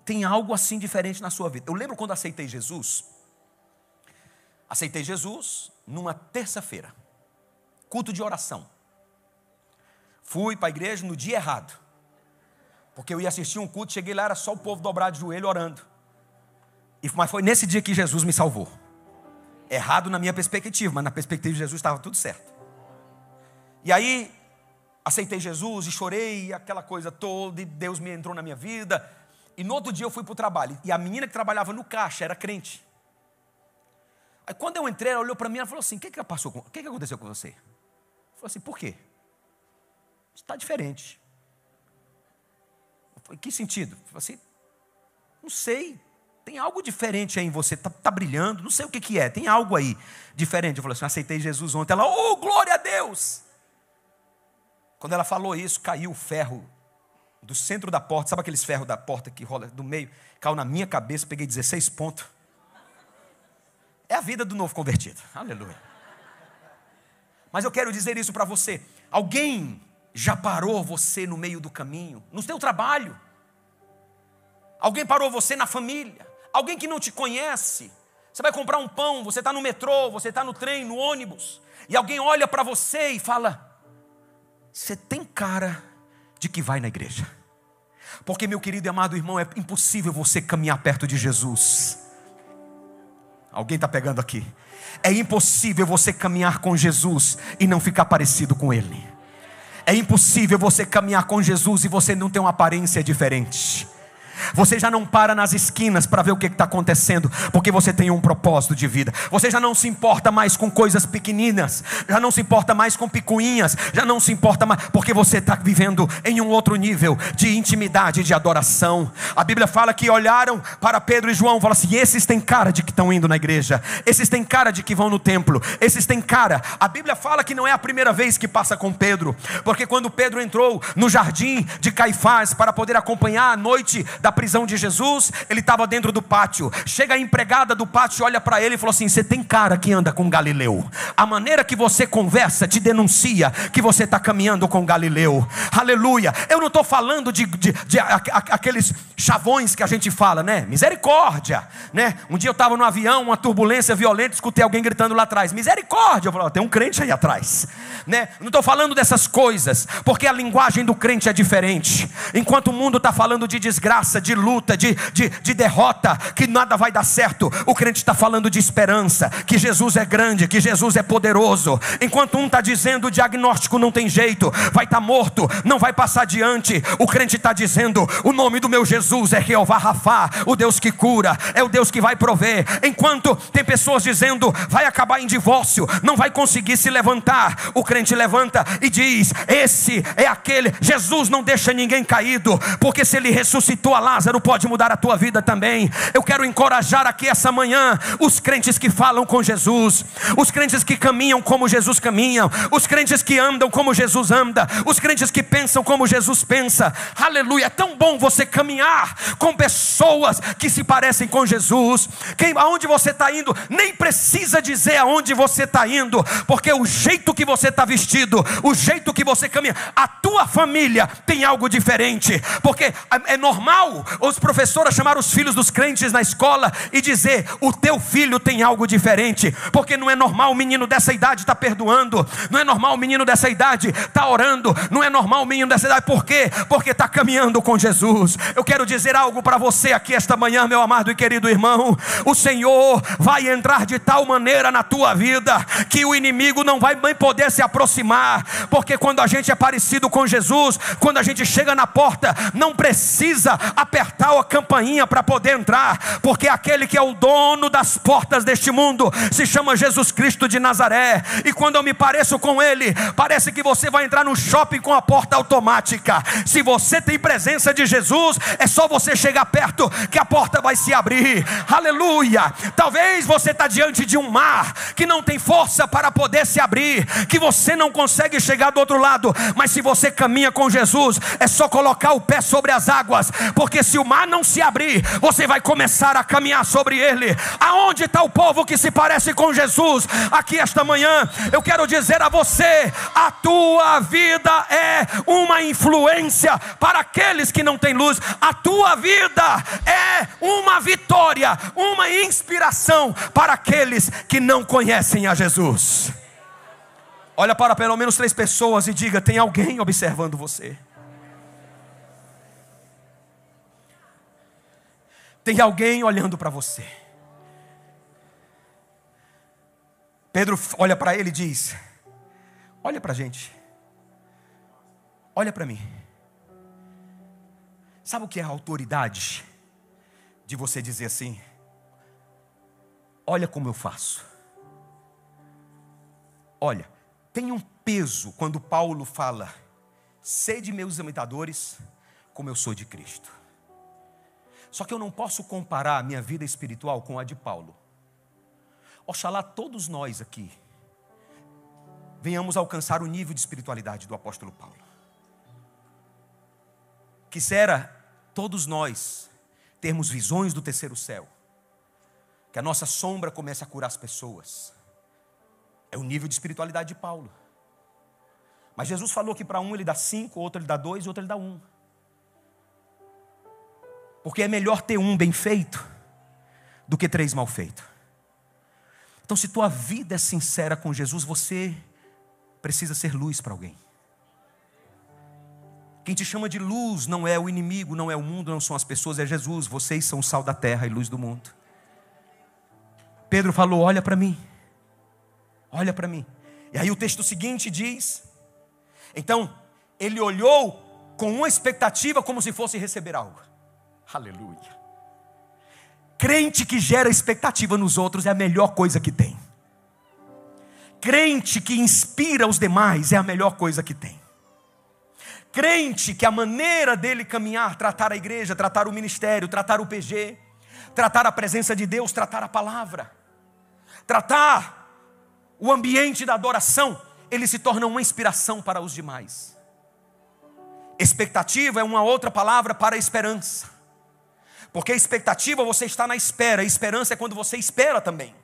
Tem algo assim diferente na sua vida. Eu lembro quando aceitei Jesus. Aceitei Jesus numa terça-feira, culto de oração. Fui para a igreja no dia errado, porque eu ia assistir um culto, cheguei lá, era só o povo dobrado de joelho orando. Mas foi nesse dia que Jesus me salvou. Errado na minha perspectiva, mas na perspectiva de Jesus estava tudo certo. E aí, aceitei Jesus e chorei, aquela coisa toda, e Deus me entrou na minha vida. E no outro dia eu fui para o trabalho, e a menina que trabalhava no caixa era crente. Aí quando eu entrei, ela olhou para mim e falou assim: o que aconteceu com você? Eu falei assim: por quê? Você está diferente. Eu falei: que sentido? Eu falei assim: não sei, tem algo diferente aí em você, está brilhando, não sei o que é, tem algo aí diferente. Eu falei assim: aceitei Jesus ontem. Ela: oh, glória a Deus! Quando ela falou isso, caiu o ferro do centro da porta, sabe aqueles ferros da porta que rola do meio? Caiu na minha cabeça, peguei 16 pontos. É a vida do novo convertido, aleluia. Mas eu quero dizer isso para você: alguém já parou você no meio do caminho, no seu trabalho? Alguém parou você na família? Alguém que não te conhece? Você vai comprar um pão, você está no metrô, você está no trem, no ônibus, e alguém olha para você e fala: você tem cara de que vai na igreja. Porque, meu querido e amado irmão, é impossível você caminhar perto de Jesus. Alguém está pegando aqui? É impossível você caminhar com Jesus e não ficar parecido com Ele. É impossível você caminhar com Jesus e você não ter uma aparência diferente. Você já não para nas esquinas para ver o que está acontecendo, porque você tem um propósito de vida. Você já não se importa mais com coisas pequeninas, já não se importa mais com picuinhas, já não se importa mais, porque você está vivendo em um outro nível de intimidade, de adoração. A Bíblia fala que olharam para Pedro e João e falaram assim: esses têm cara de que estão indo na igreja, esses têm cara de que vão no templo, esses têm cara. A Bíblia fala que não é a primeira vez que passa com Pedro, porque quando Pedro entrou no jardim de Caifás para poder acompanhar a noite da prisão de Jesus, ele estava dentro do pátio. Chega a empregada do pátio, olha para ele e falou assim: você tem cara que anda com Galileu. A maneira que você conversa te denuncia que você está caminhando com Galileu. Aleluia. Eu não estou falando de aqueles chavões que a gente fala, né? Misericórdia, né? Um dia eu estava no avião, uma turbulência violenta, escutei alguém gritando lá atrás: misericórdia. Eu falei: tem um crente aí atrás, né? Não estou falando dessas coisas, porque a linguagem do crente é diferente. Enquanto o mundo está falando de desgraça, de luta, de derrota, que nada vai dar certo, o crente está falando de esperança, que Jesus é grande, que Jesus é poderoso. Enquanto um está dizendo: o diagnóstico não tem jeito, vai estar morto, não vai passar adiante, o crente está dizendo: o nome do meu Jesus é Jeová Rafá, o Deus que cura, é o Deus que vai prover. Enquanto tem pessoas dizendo: vai acabar em divórcio, não vai conseguir se levantar, o crente levanta e diz: esse é aquele. Jesus não deixa ninguém caído, porque se ele ressuscitou a Lázaro, pode mudar a tua vida também. Eu quero encorajar aqui essa manhã os crentes que falam com Jesus, os crentes que caminham como Jesus caminha, os crentes que andam como Jesus anda, os crentes que pensam como Jesus pensa. Aleluia. É tão bom você caminhar com pessoas que se parecem com Jesus. Aonde você está indo, nem precisa dizer aonde você está indo, porque o jeito que você está vestido, o jeito que você caminha, a tua família tem algo diferente. Porque é normal os professores chamaram os filhos dos crentes na escola e dizer: o teu filho tem algo diferente. Porque não é normal o menino dessa idade estar perdoando, não é normal o menino dessa idade estar orando, não é normal o menino dessa idade. Por quê? Porque está caminhando com Jesus. Eu quero dizer algo para você aqui esta manhã, meu amado e querido irmão: o Senhor vai entrar de tal maneira na tua vida que o inimigo não vai nem poder se aproximar. Porque quando a gente é parecido com Jesus, quando a gente chega na porta, não precisa apertar a campainha para poder entrar, porque aquele que é o dono das portas deste mundo se chama Jesus Cristo de Nazaré. E quando eu me pareço com Ele, parece que você vai entrar no shopping com a porta automática. Se você tem presença de Jesus, é só você chegar perto que a porta vai se abrir. Aleluia. Talvez você está diante de um mar que não tem força para poder se abrir, que você não consegue chegar do outro lado, mas se você caminha com Jesus, é só colocar o pé sobre as águas, porque se o mar não se abrir, você vai começar a caminhar sobre ele. Aonde está o povo que se parece com Jesus? Aqui esta manhã eu quero dizer a você: a tua vida é uma influência para aqueles que não têm luz. A tua vida é uma vitória, uma inspiração para aqueles que não conhecem a Jesus. Olha para pelo menos 3 pessoas e diga: tem alguém observando você. Tem alguém olhando para você. Pedro olha para ele e diz: olha para a gente. Olha para mim. Sabe o que é a autoridade de você dizer assim: olha como eu faço. Olha, tem um peso quando Paulo fala: sede meus imitadores como eu sou de Cristo. Só que eu não posso comparar a minha vida espiritual com a de Paulo. Oxalá todos nós aqui venhamos alcançar o nível de espiritualidade do apóstolo Paulo. Quisera todos nós termos visões do terceiro céu, que a nossa sombra comece a curar as pessoas. É o nível de espiritualidade de Paulo. Mas Jesus falou que para um ele dá 5, outro ele dá 2 e outro ele dá 1. Porque é melhor ter um bem feito do que 3 mal feitos. Então, se tua vida é sincera com Jesus, você precisa ser luz para alguém. Quem te chama de luz não é o inimigo, não é o mundo, não são as pessoas, é Jesus. Vocês são o sal da terra e luz do mundo. Pedro falou: olha para mim. Olha para mim. E aí o texto seguinte diz: então, ele olhou com uma expectativa como se fosse receber algo. Aleluia. Crente que gera expectativa nos outros é a melhor coisa que tem. Crente que inspira os demais é a melhor coisa que tem. Crente que a maneira dele caminhar, tratar a igreja, tratar o ministério, tratar o PG, tratar a presença de Deus, tratar a palavra, tratar o ambiente da adoração, ele se torna uma inspiração para os demais. Expectativa é uma outra palavra para esperança. Porque expectativa, você está na espera. Esperança é quando você espera também.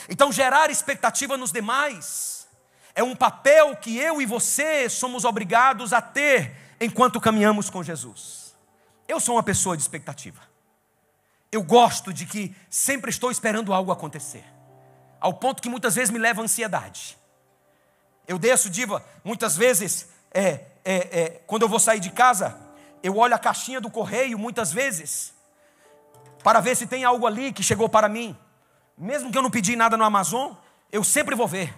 Então gerar expectativa nos demais é um papel que eu e você somos obrigados a ter enquanto caminhamos com Jesus. Eu sou uma pessoa de expectativa. Eu gosto de que sempre estou esperando algo acontecer, ao ponto que muitas vezes me leva a ansiedade. Eu desço, diva, muitas vezes quando eu vou sair de casa, eu olho a caixinha do correio muitas vezes para ver se tem algo ali que chegou para mim. Mesmo que eu não pedi nada no Amazon, eu sempre vou ver.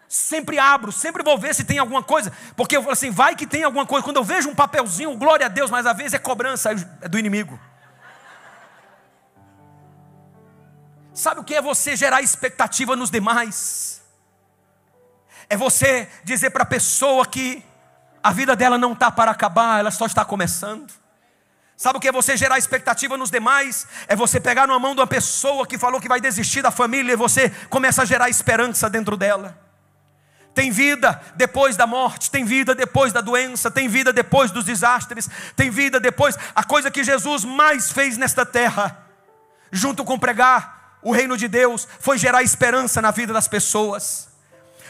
Sempre abro, sempre vou ver se tem alguma coisa. Porque eu falo assim, vai que tem alguma coisa. Quando eu vejo um papelzinho, glória a Deus, mas às vezes é cobrança, é do inimigo. Sabe o que é você gerar expectativa nos demais? É você dizer para a pessoa que a vida dela não está para acabar, ela só está começando. Sabe o que é você gerar expectativa nos demais? É você pegar numa mão de uma pessoa que falou que vai desistir da família e você começa a gerar esperança dentro dela. Tem vida depois da morte, tem vida depois da doença, tem vida depois dos desastres, tem vida depois. A coisa que Jesus mais fez nesta terra, junto com pregar o reino de Deus, foi gerar esperança na vida das pessoas.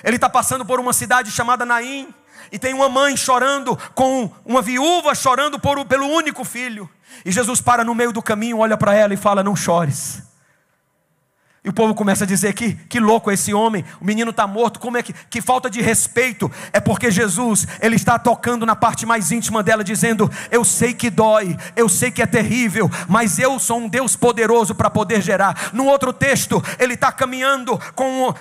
Ele está passando por uma cidade chamada Naim, e tem uma mãe chorando, com uma viúva chorando pelo único filho. E Jesus para no meio do caminho, olha para ela e fala: não chores. E o povo começa a dizer que louco é esse homem, o menino está morto, como é que falta de respeito. É porque Jesus, ele está tocando na parte mais íntima dela, dizendo: eu sei que dói, eu sei que é terrível, mas eu sou um Deus poderoso para poder gerar. No outro texto, ele está caminhando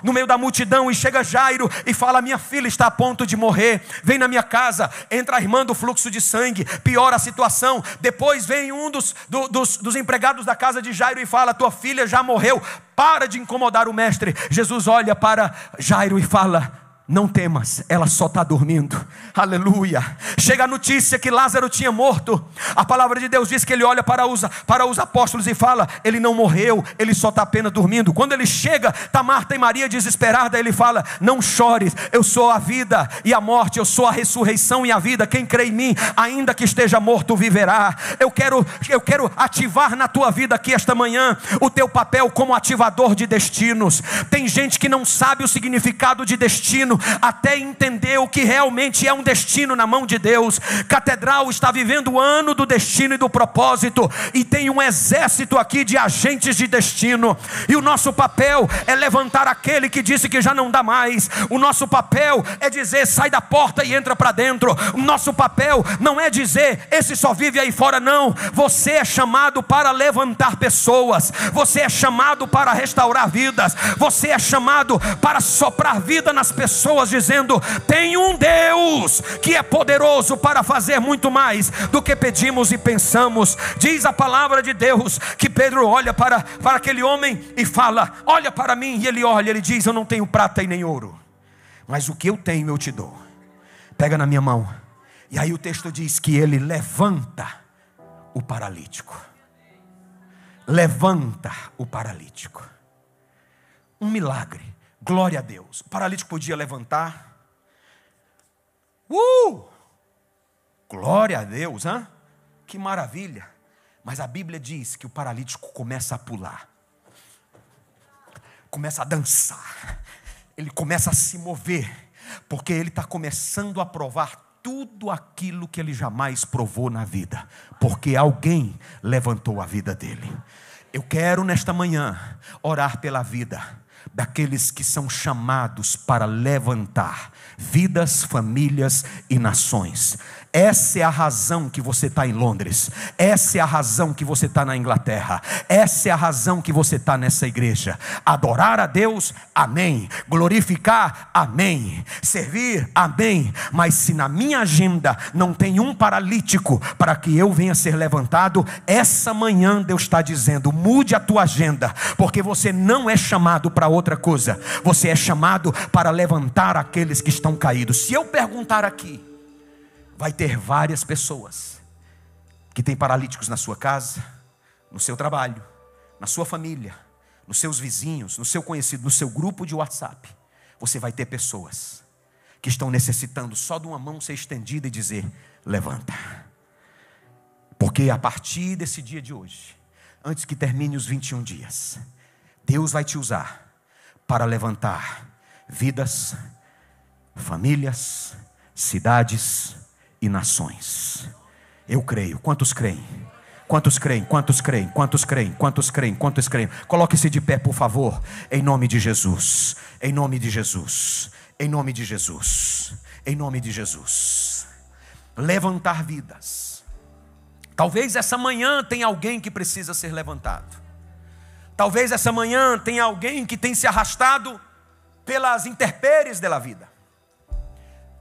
no meio da multidão e chega Jairo e fala: minha filha está a ponto de morrer, vem na minha casa. Entra a irmã do fluxo de sangue, piora a situação. Depois vem um dos empregados da casa de Jairo e fala: tua filha já morreu, para de incomodar o mestre. Jesus olha para Jairo e fala: Não temas, ela só está dormindo. Aleluia. Chega a notícia que Lázaro tinha morto. A palavra de Deus diz que ele olha para os apóstolos e fala: ele não morreu, ele só está apenas dormindo. Quando ele chega, está Marta e Maria desesperada. Ele fala: não chores, eu sou a vida e a morte, eu sou a ressurreição e a vida. Quem crê em mim, ainda que esteja morto, viverá. Eu quero ativar na tua vida aqui esta manhã o teu papel como ativador de destinos. Tem gente que não sabe o significado de destino até entender o que realmente é um destino na mão de Deus. Catedral está vivendo o ano do destino e do propósito, e tem um exército aqui de agentes de destino, e o nosso papel é levantar aquele que disse que já não dá mais. O nosso papel é dizer: sai da porta e entra para dentro. O nosso papel não é dizer: esse só vive aí fora. Não, você é chamado para levantar pessoas, você é chamado para restaurar vidas, você é chamado para soprar vida nas pessoas, dizendo: tem um Deus que é poderoso para fazer muito mais do que pedimos e pensamos. Diz a palavra de Deus que Pedro olha para aquele homem e fala: olha para mim. E ele olha, ele diz: eu não tenho prata e nem ouro, mas o que eu tenho eu te dou. Pega na minha mão. E aí o texto diz que ele levanta o paralítico. Levanta o paralítico. Um milagre. Glória a Deus. O paralítico podia levantar. Glória a Deus, hein? Que maravilha. Mas a Bíblia diz que o paralítico começa a pular, começa a dançar, ele começa a se mover, porque ele está começando a provar tudo aquilo que ele jamais provou na vida, porque alguém levantou a vida dele. Eu quero nesta manhã orar pela vida daqueles que são chamados para levantar vidas, famílias e nações. Essa é a razão que você está em Londres. Essa é a razão que você está na Inglaterra. Essa é a razão que você está nessa igreja. Adorar a Deus, amém. Glorificar, amém. Servir, amém. Mas se na minha agenda não tem um paralítico para que eu venha ser levantado, essa manhã Deus está dizendo: mude a tua agenda, porque você não é chamado para outra coisa. Você é chamado para levantar aqueles que estão caídos. Se eu perguntar aqui, vai ter várias pessoas que têm paralíticos na sua casa, no seu trabalho, na sua família, nos seus vizinhos, no seu conhecido, no seu grupo de WhatsApp. Você vai ter pessoas que estão necessitando só de uma mão ser estendida e dizer: levanta. Porque a partir desse dia de hoje, antes que termine os 21 dias, Deus vai te usar para levantar vidas, famílias, cidades e nações. Eu creio. Quantos creem? Quantos creem? Quantos creem? Quantos creem? Quantos creem? Quantos creem? Coloque-se de pé, por favor, em nome de Jesus. Em nome de Jesus. Em nome de Jesus. Em nome de Jesus. Levantar vidas. Talvez essa manhã tenha alguém que precisa ser levantado. Talvez essa manhã tenha alguém que tem se arrastado pelas intempéries da vida.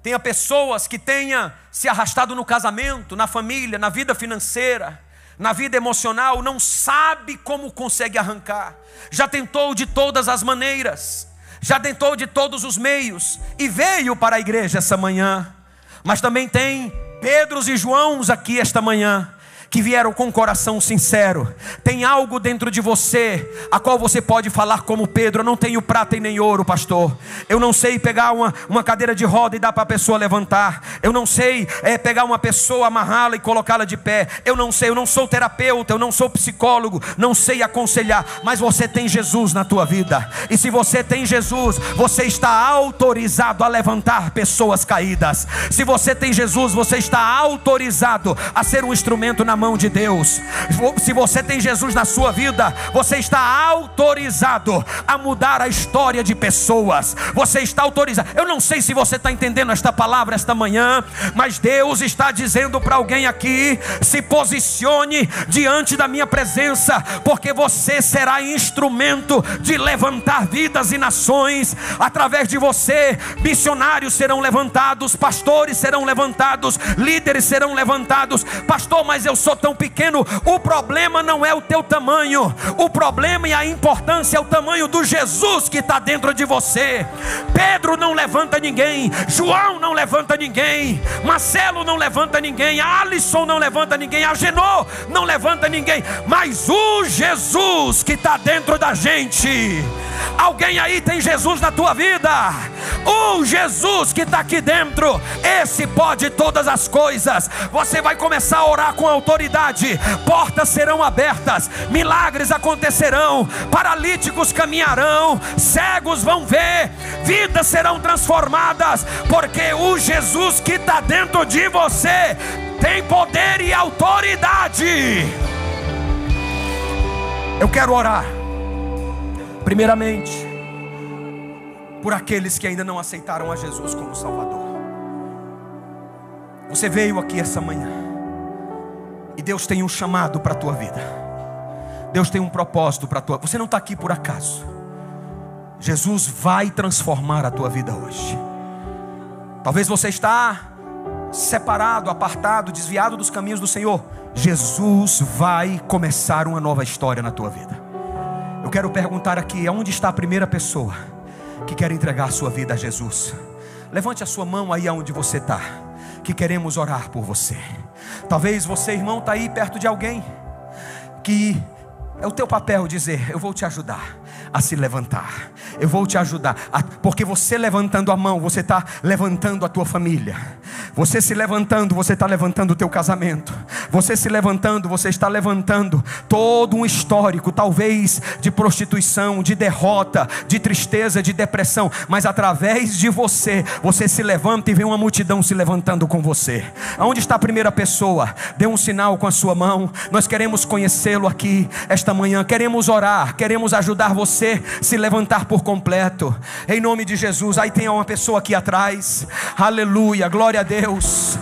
Tenha pessoas que tenham se arrastado no casamento, na família, na vida financeira, na vida emocional, não sabe como consegue arrancar. Já tentou de todas as maneiras, já tentou de todos os meios e veio para a igreja essa manhã. Mas também tem Pedros e Joãos aqui esta manhã, que vieram com um coração sincero. Tem algo dentro de você, a qual você pode falar como Pedro: eu não tenho prata e nem ouro, pastor. Eu não sei pegar uma cadeira de roda e dar para a pessoa levantar. Eu não sei pegar uma pessoa, amarrá-la e colocá-la de pé. Eu não sei, eu não sou terapeuta, eu não sou psicólogo, não sei aconselhar. Mas você tem Jesus na tua vida. E se você tem Jesus, você está autorizado a levantar pessoas caídas. Se você tem Jesus, você está autorizado a ser um instrumento na mão de Deus. Se você tem Jesus na sua vida, você está autorizado a mudar a história de pessoas. Você está autorizado. Eu não sei se você está entendendo esta palavra esta manhã, mas Deus está dizendo para alguém aqui: se posicione diante da minha presença, porque você será instrumento de levantar vidas e nações. Através de você, missionários serão levantados, pastores serão levantados, líderes serão levantados. Pastor, mas eu sou tão pequeno. O problema não é o teu tamanho, o problema e a importância é o tamanho do Jesus que está dentro de você. Pedro não levanta ninguém, João não levanta ninguém, Marcelo não levanta ninguém, Alisson não levanta ninguém, Agenor não levanta ninguém, mas o Jesus que está dentro da gente. Alguém aí tem Jesus na tua vida? O Jesus que está aqui dentro, esse pode todas as coisas. Você vai começar a orar com autoridade, portas serão abertas, milagres acontecerão, paralíticos caminharão, cegos vão ver, vidas serão transformadas, porque o Jesus que está dentro de você tem poder e autoridade. Eu quero orar primeiramente por aqueles que ainda não aceitaram a Jesus como Salvador. Você veio aqui essa manhã e Deus tem um chamado para a tua vida. Deus tem um propósito para a tua vida. Você não está aqui por acaso. Jesus vai transformar a tua vida hoje. Talvez você está separado, apartado, desviado dos caminhos do Senhor. Jesus vai começar uma nova história na tua vida. Eu quero perguntar aqui, aonde está a primeira pessoa que quer entregar a sua vida a Jesus? Levante a sua mão aí aonde você está, que queremos orar por você. Talvez você, irmão, está aí perto de alguém que é o teu papel dizer: eu vou te ajudar a se levantar, eu vou te ajudar, porque você levantando a mão, você está levantando a tua família. Você se levantando, você está levantando o teu casamento. Você se levantando, você está levantando todo um histórico, talvez de prostituição, de derrota, de tristeza, de depressão. Mas através de você, você se levanta e vem uma multidão se levantando com você. Aonde está a primeira pessoa? Dê um sinal com a sua mão. Nós queremos conhecê-lo aqui esta manhã. Queremos orar, queremos ajudar você a se levantar por completo, em nome de Jesus. Aí tem uma pessoa aqui atrás. Aleluia, glória a Deus.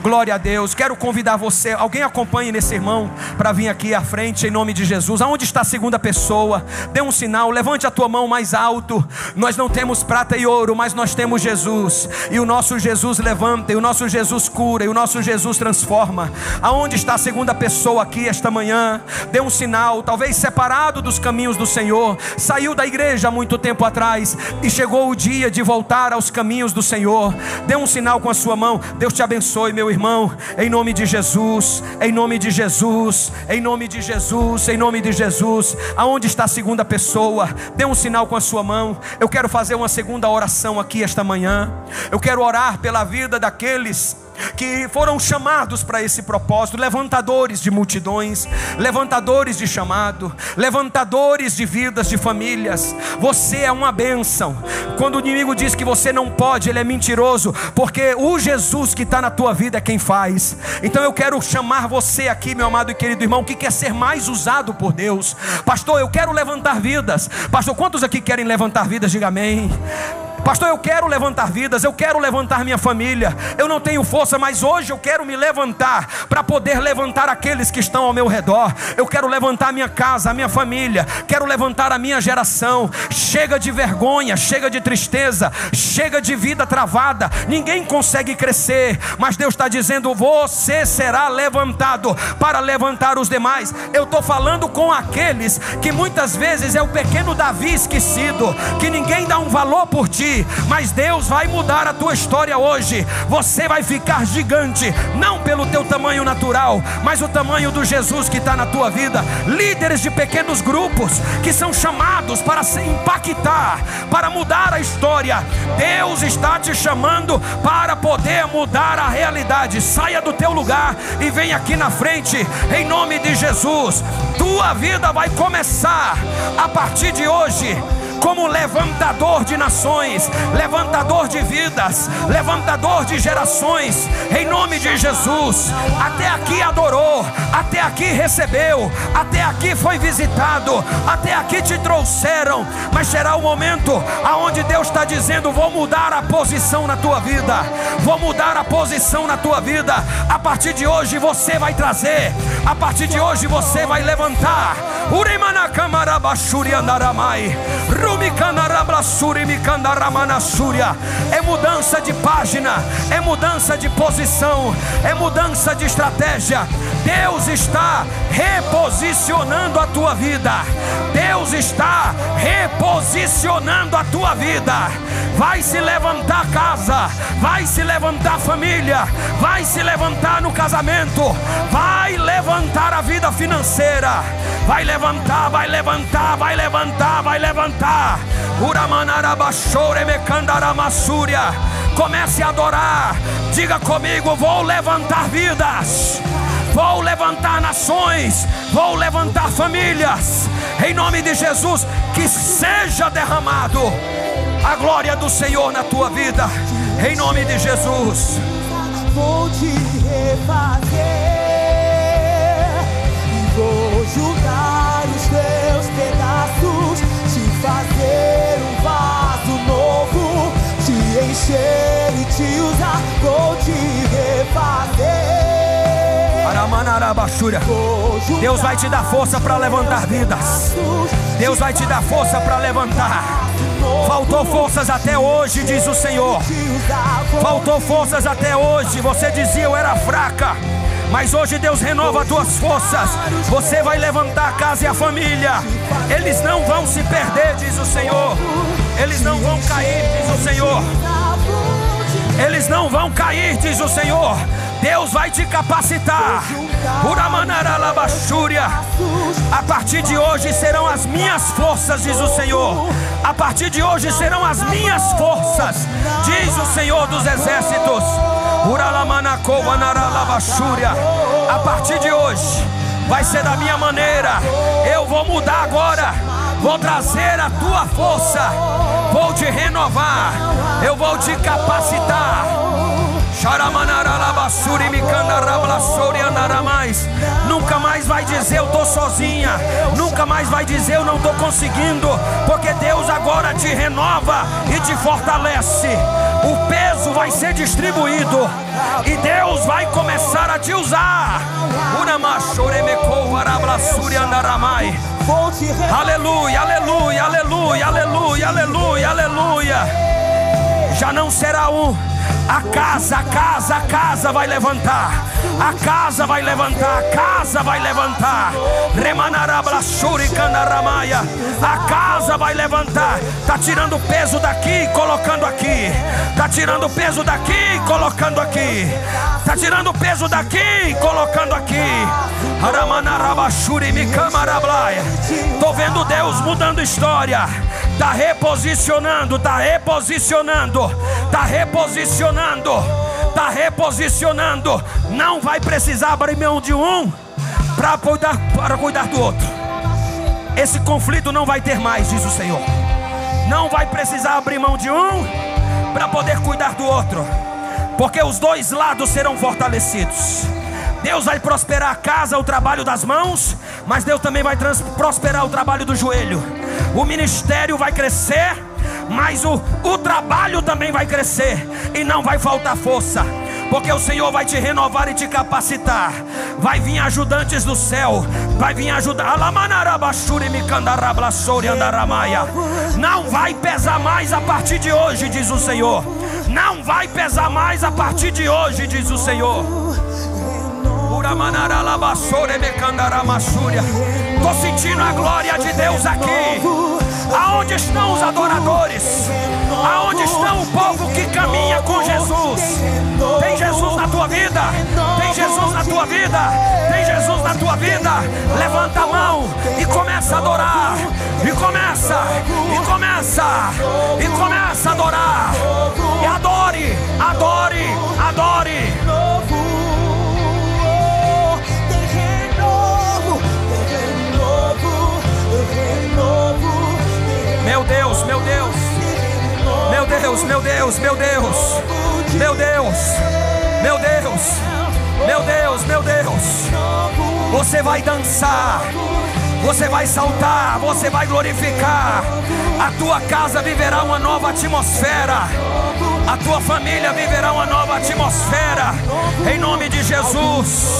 Glória a Deus. Quero convidar você, alguém acompanhe nesse irmão para vir aqui à frente em nome de Jesus. Aonde está a segunda pessoa? Dê um sinal, levante a tua mão mais alto. Nós não temos prata e ouro, mas nós temos Jesus, e o nosso Jesus levanta, e o nosso Jesus cura, e o nosso Jesus transforma. Aonde está a segunda pessoa aqui esta manhã? Dê um sinal, talvez separado dos caminhos do Senhor, saiu da igreja há muito tempo atrás e chegou o dia de voltar aos caminhos do Senhor. Dê um sinal com a sua mão. Deus te abençoe, meu irmão, em nome de Jesus, em nome de Jesus, em nome de Jesus, em nome de Jesus. Aonde está a segunda pessoa? Dê um sinal com a sua mão. Eu quero fazer uma segunda oração aqui esta manhã. Eu quero orar pela vida daqueles que foram chamados para esse propósito, levantadores de multidões, levantadores de chamado, levantadores de vidas, de famílias. Você é uma bênção. Quando o inimigo diz que você não pode, ele é mentiroso, porque o Jesus que está na tua vida é quem faz. Então eu quero chamar você aqui, meu amado e querido irmão, que quer ser mais usado por Deus. Pastor, eu quero levantar vidas. Pastor, quantos aqui querem levantar vidas? Diga amém. Pastor, eu quero levantar vidas, eu quero levantar minha família. Eu não tenho força, mas hoje eu quero me levantar para poder levantar aqueles que estão ao meu redor. Eu quero levantar a minha casa, a minha família. Quero levantar a minha geração. Chega de vergonha, chega de tristeza, chega de vida travada. Ninguém consegue crescer, mas Deus está dizendo: você será levantado para levantar os demais. Eu estou falando com aqueles que muitas vezes é o pequeno Davi esquecido, que ninguém dá um valor por ti. Mas Deus vai mudar a tua história hoje. Você vai ficar gigante, não pelo teu tamanho natural, mas o tamanho do Jesus que está na tua vida. Líderes de pequenos grupos que são chamados para se impactar, para mudar a história. Deus está te chamando para poder mudar a realidade. Saia do teu lugar e vem aqui na frente, em nome de Jesus. Tua vida vai começar a partir de hoje como levantador de nações, levantador de vidas, levantador de gerações, em nome de Jesus. Até aqui adorou, até aqui recebeu, até aqui foi visitado, até aqui te trouxeram, mas será o momento aonde Deus está dizendo: vou mudar a posição na tua vida, vou mudar a posição na tua vida. A partir de hoje você vai trazer, a partir de hoje você vai levantar. É mudança de página, é mudança de posição, é mudança de estratégia. Deus está reposicionando a tua vida. Deus está reposicionando a tua vida. Vai se levantar casa, vai se levantar família, vai se levantar no casamento, vai levantar a vida financeira, vai levantar, vai levantar, vai levantar, vai levantar. Comece a adorar. Diga comigo: vou levantar vidas, vou levantar nações, vou levantar famílias. Em nome de Jesus, que seja derramado a glória do Senhor na tua vida, em nome de Jesus. Vou te refazer e vou juntar os teus pedaços, te fazer um vaso novo, te encher e te usar. Vou te refazer. Deus vai te dar força para levantar vidas. Deus vai te dar força para levantar. Faltou forças até hoje, diz o Senhor. Faltou forças até hoje. Você dizia: eu era fraca. Mas hoje Deus renova as tuas forças. Você vai levantar a casa e a família. Eles não vão se perder, diz o Senhor. Eles não vão cair, diz o Senhor. Eles não vão cair, diz o Senhor. Deus vai te capacitar. A partir de hoje serão as minhas forças, diz o Senhor. A partir de hoje serão as minhas forças, diz o Senhor dos exércitos. A partir de hoje vai ser da minha maneira. Eu vou mudar agora. Vou trazer a tua força. Vou te renovar. Eu vou te capacitar. Nunca mais vai dizer eu estou sozinha. Nunca mais vai dizer eu não estou conseguindo. Porque Deus agora te renova e te fortalece. O peso vai ser distribuído e Deus vai começar a te usar. Aleluia, aleluia, aleluia, aleluia, aleluia, aleluia. Já não será a casa vai levantar. A casa vai levantar, a casa vai levantar. A casa vai levantar. Está tirando peso daqui, colocando aqui. Está tirando peso daqui, colocando aqui. Está tirando peso daqui, colocando aqui. Estou vendo Deus mudando história. Está reposicionando, está reposicionando, está reposicionando, está reposicionando. Não vai precisar abrir mão de um para cuidar do outro. Esse conflito não vai ter mais, diz o Senhor. Não vai precisar abrir mão de um para poder cuidar do outro, porque os dois lados serão fortalecidos. Deus vai prosperar a casa, o trabalho das mãos, mas Deus também vai prosperar o trabalho do joelho. O ministério vai crescer, mas o trabalho também vai crescer. E não vai faltar força, porque o Senhor vai te renovar e te capacitar. Vai vir ajudantes do céu. Vai vir ajudar. Não vai pesar mais a partir de hoje, diz o Senhor. Não vai pesar mais a partir de hoje, diz o Senhor. Estou sentindo a glória de Deus aqui. Aonde estão os adoradores? Aonde estão o povo que caminha com Jesus? Tem Jesus na tua vida? Tem Jesus na tua vida? Tem Jesus na tua vida? Levanta a mão e começa a adorar. E começa a adorar. E adore, adore, adore. Meu Deus, meu Deus, meu Deus, meu Deus, meu Deus, meu Deus, meu Deus, meu Deus, meu Deus. Você vai dançar, você vai saltar, você vai glorificar. A tua casa viverá uma nova atmosfera. A tua família viverá uma nova atmosfera. Em nome de Jesus.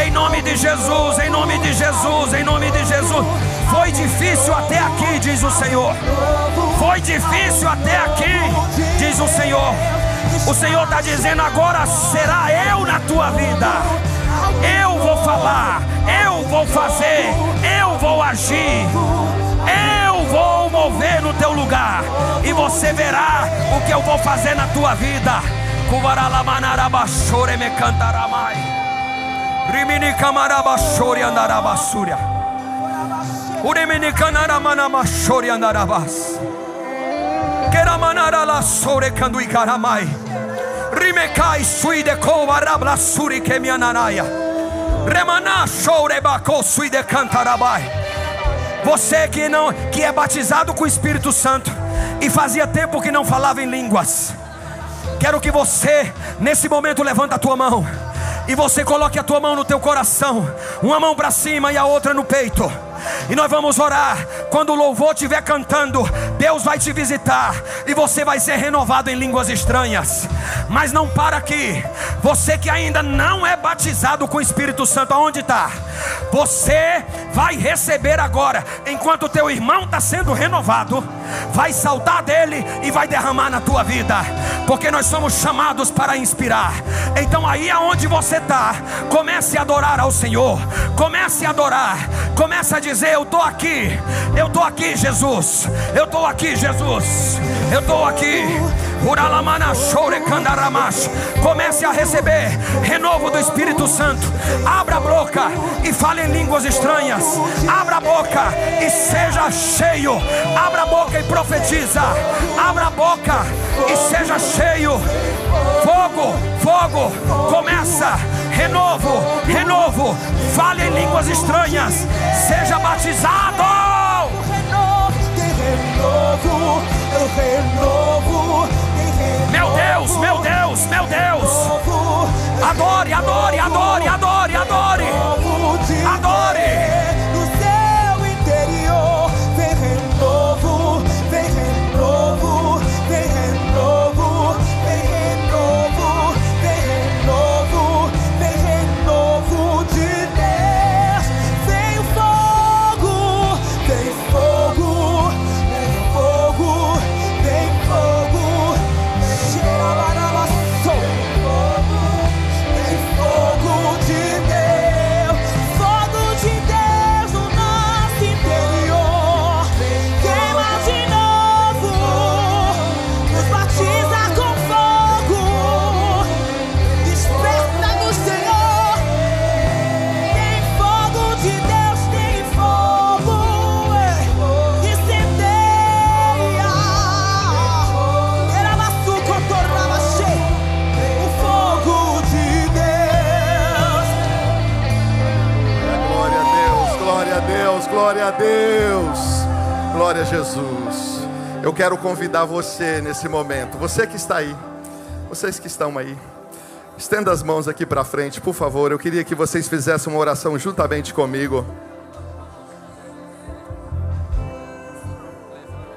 Em nome de Jesus, em nome de Jesus, em nome de Jesus. Foi difícil até aqui, diz o Senhor. Foi difícil até aqui, diz o Senhor. O Senhor está dizendo: agora será eu na tua vida. Eu vou agir. Eu vou mover no teu lugar, e você verá o que eu vou fazer na tua vida. Kuvaralamanarabashore me cantaramai. Rimini camarabashore andarabasúria. Urimini canaramanamashore andarabas. Keramanara la sore candui caramai. Rimecai sui de covarabla suri que me ananaia. Remaná chore bacou sui de cantarabai. Você que é batizado com o Espírito Santo e fazia tempo que não falava em línguas, quero que você nesse momento levanta a tua mão e você coloque a tua mão no teu coração, uma mão para cima e a outra no peito. E nós vamos orar. Quando o louvor estiver cantando, Deus vai te visitar e você vai ser renovado em línguas estranhas. Mas não para aqui. Você que ainda não é batizado com o Espírito Santo, aonde está? Você vai receber agora. Enquanto o teu irmão está sendo renovado, vai saltar dele e vai derramar na tua vida, porque nós somos chamados para inspirar. Então aí aonde você está, comece a adorar ao Senhor. Comece a adorar. Comece a dizer: eu estou aqui, Jesus, eu estou aqui, Jesus, eu estou aqui. Comece a receber renovo do Espírito Santo. Abra a boca e fale em línguas estranhas. Abra a boca e seja cheio. Abra a boca e profetiza. Abra a boca e seja cheio. Fogo, fogo, começa. Renovo, fale em línguas estranhas. Seja batizado. Meu Deus, meu Deus, meu Deus. Adore, adore, adore, adore, adore. Adore. No seu interior vem renovo, vem renovo, vem renovo, vem renovo, vem renovo, vem renovo de Deus. Vem fogo, vem fogo, vem fogo, vem fogo. Vem fogo de Deus, fogo de Deus no nosso interior. Queima de novo, nos batiza com fogo, desperta no Senhor. Tem fogo de Deus, tem fogo que incendeia. Era maçu, contornava cheio. O fogo de Deus. Glória a Deus, glória a Deus, glória a Deus. Glória a Jesus. Eu quero convidar você nesse momento, você que está aí, vocês que estão aí, estenda as mãos aqui para frente, por favor. Eu queria que vocês fizessem uma oração juntamente comigo.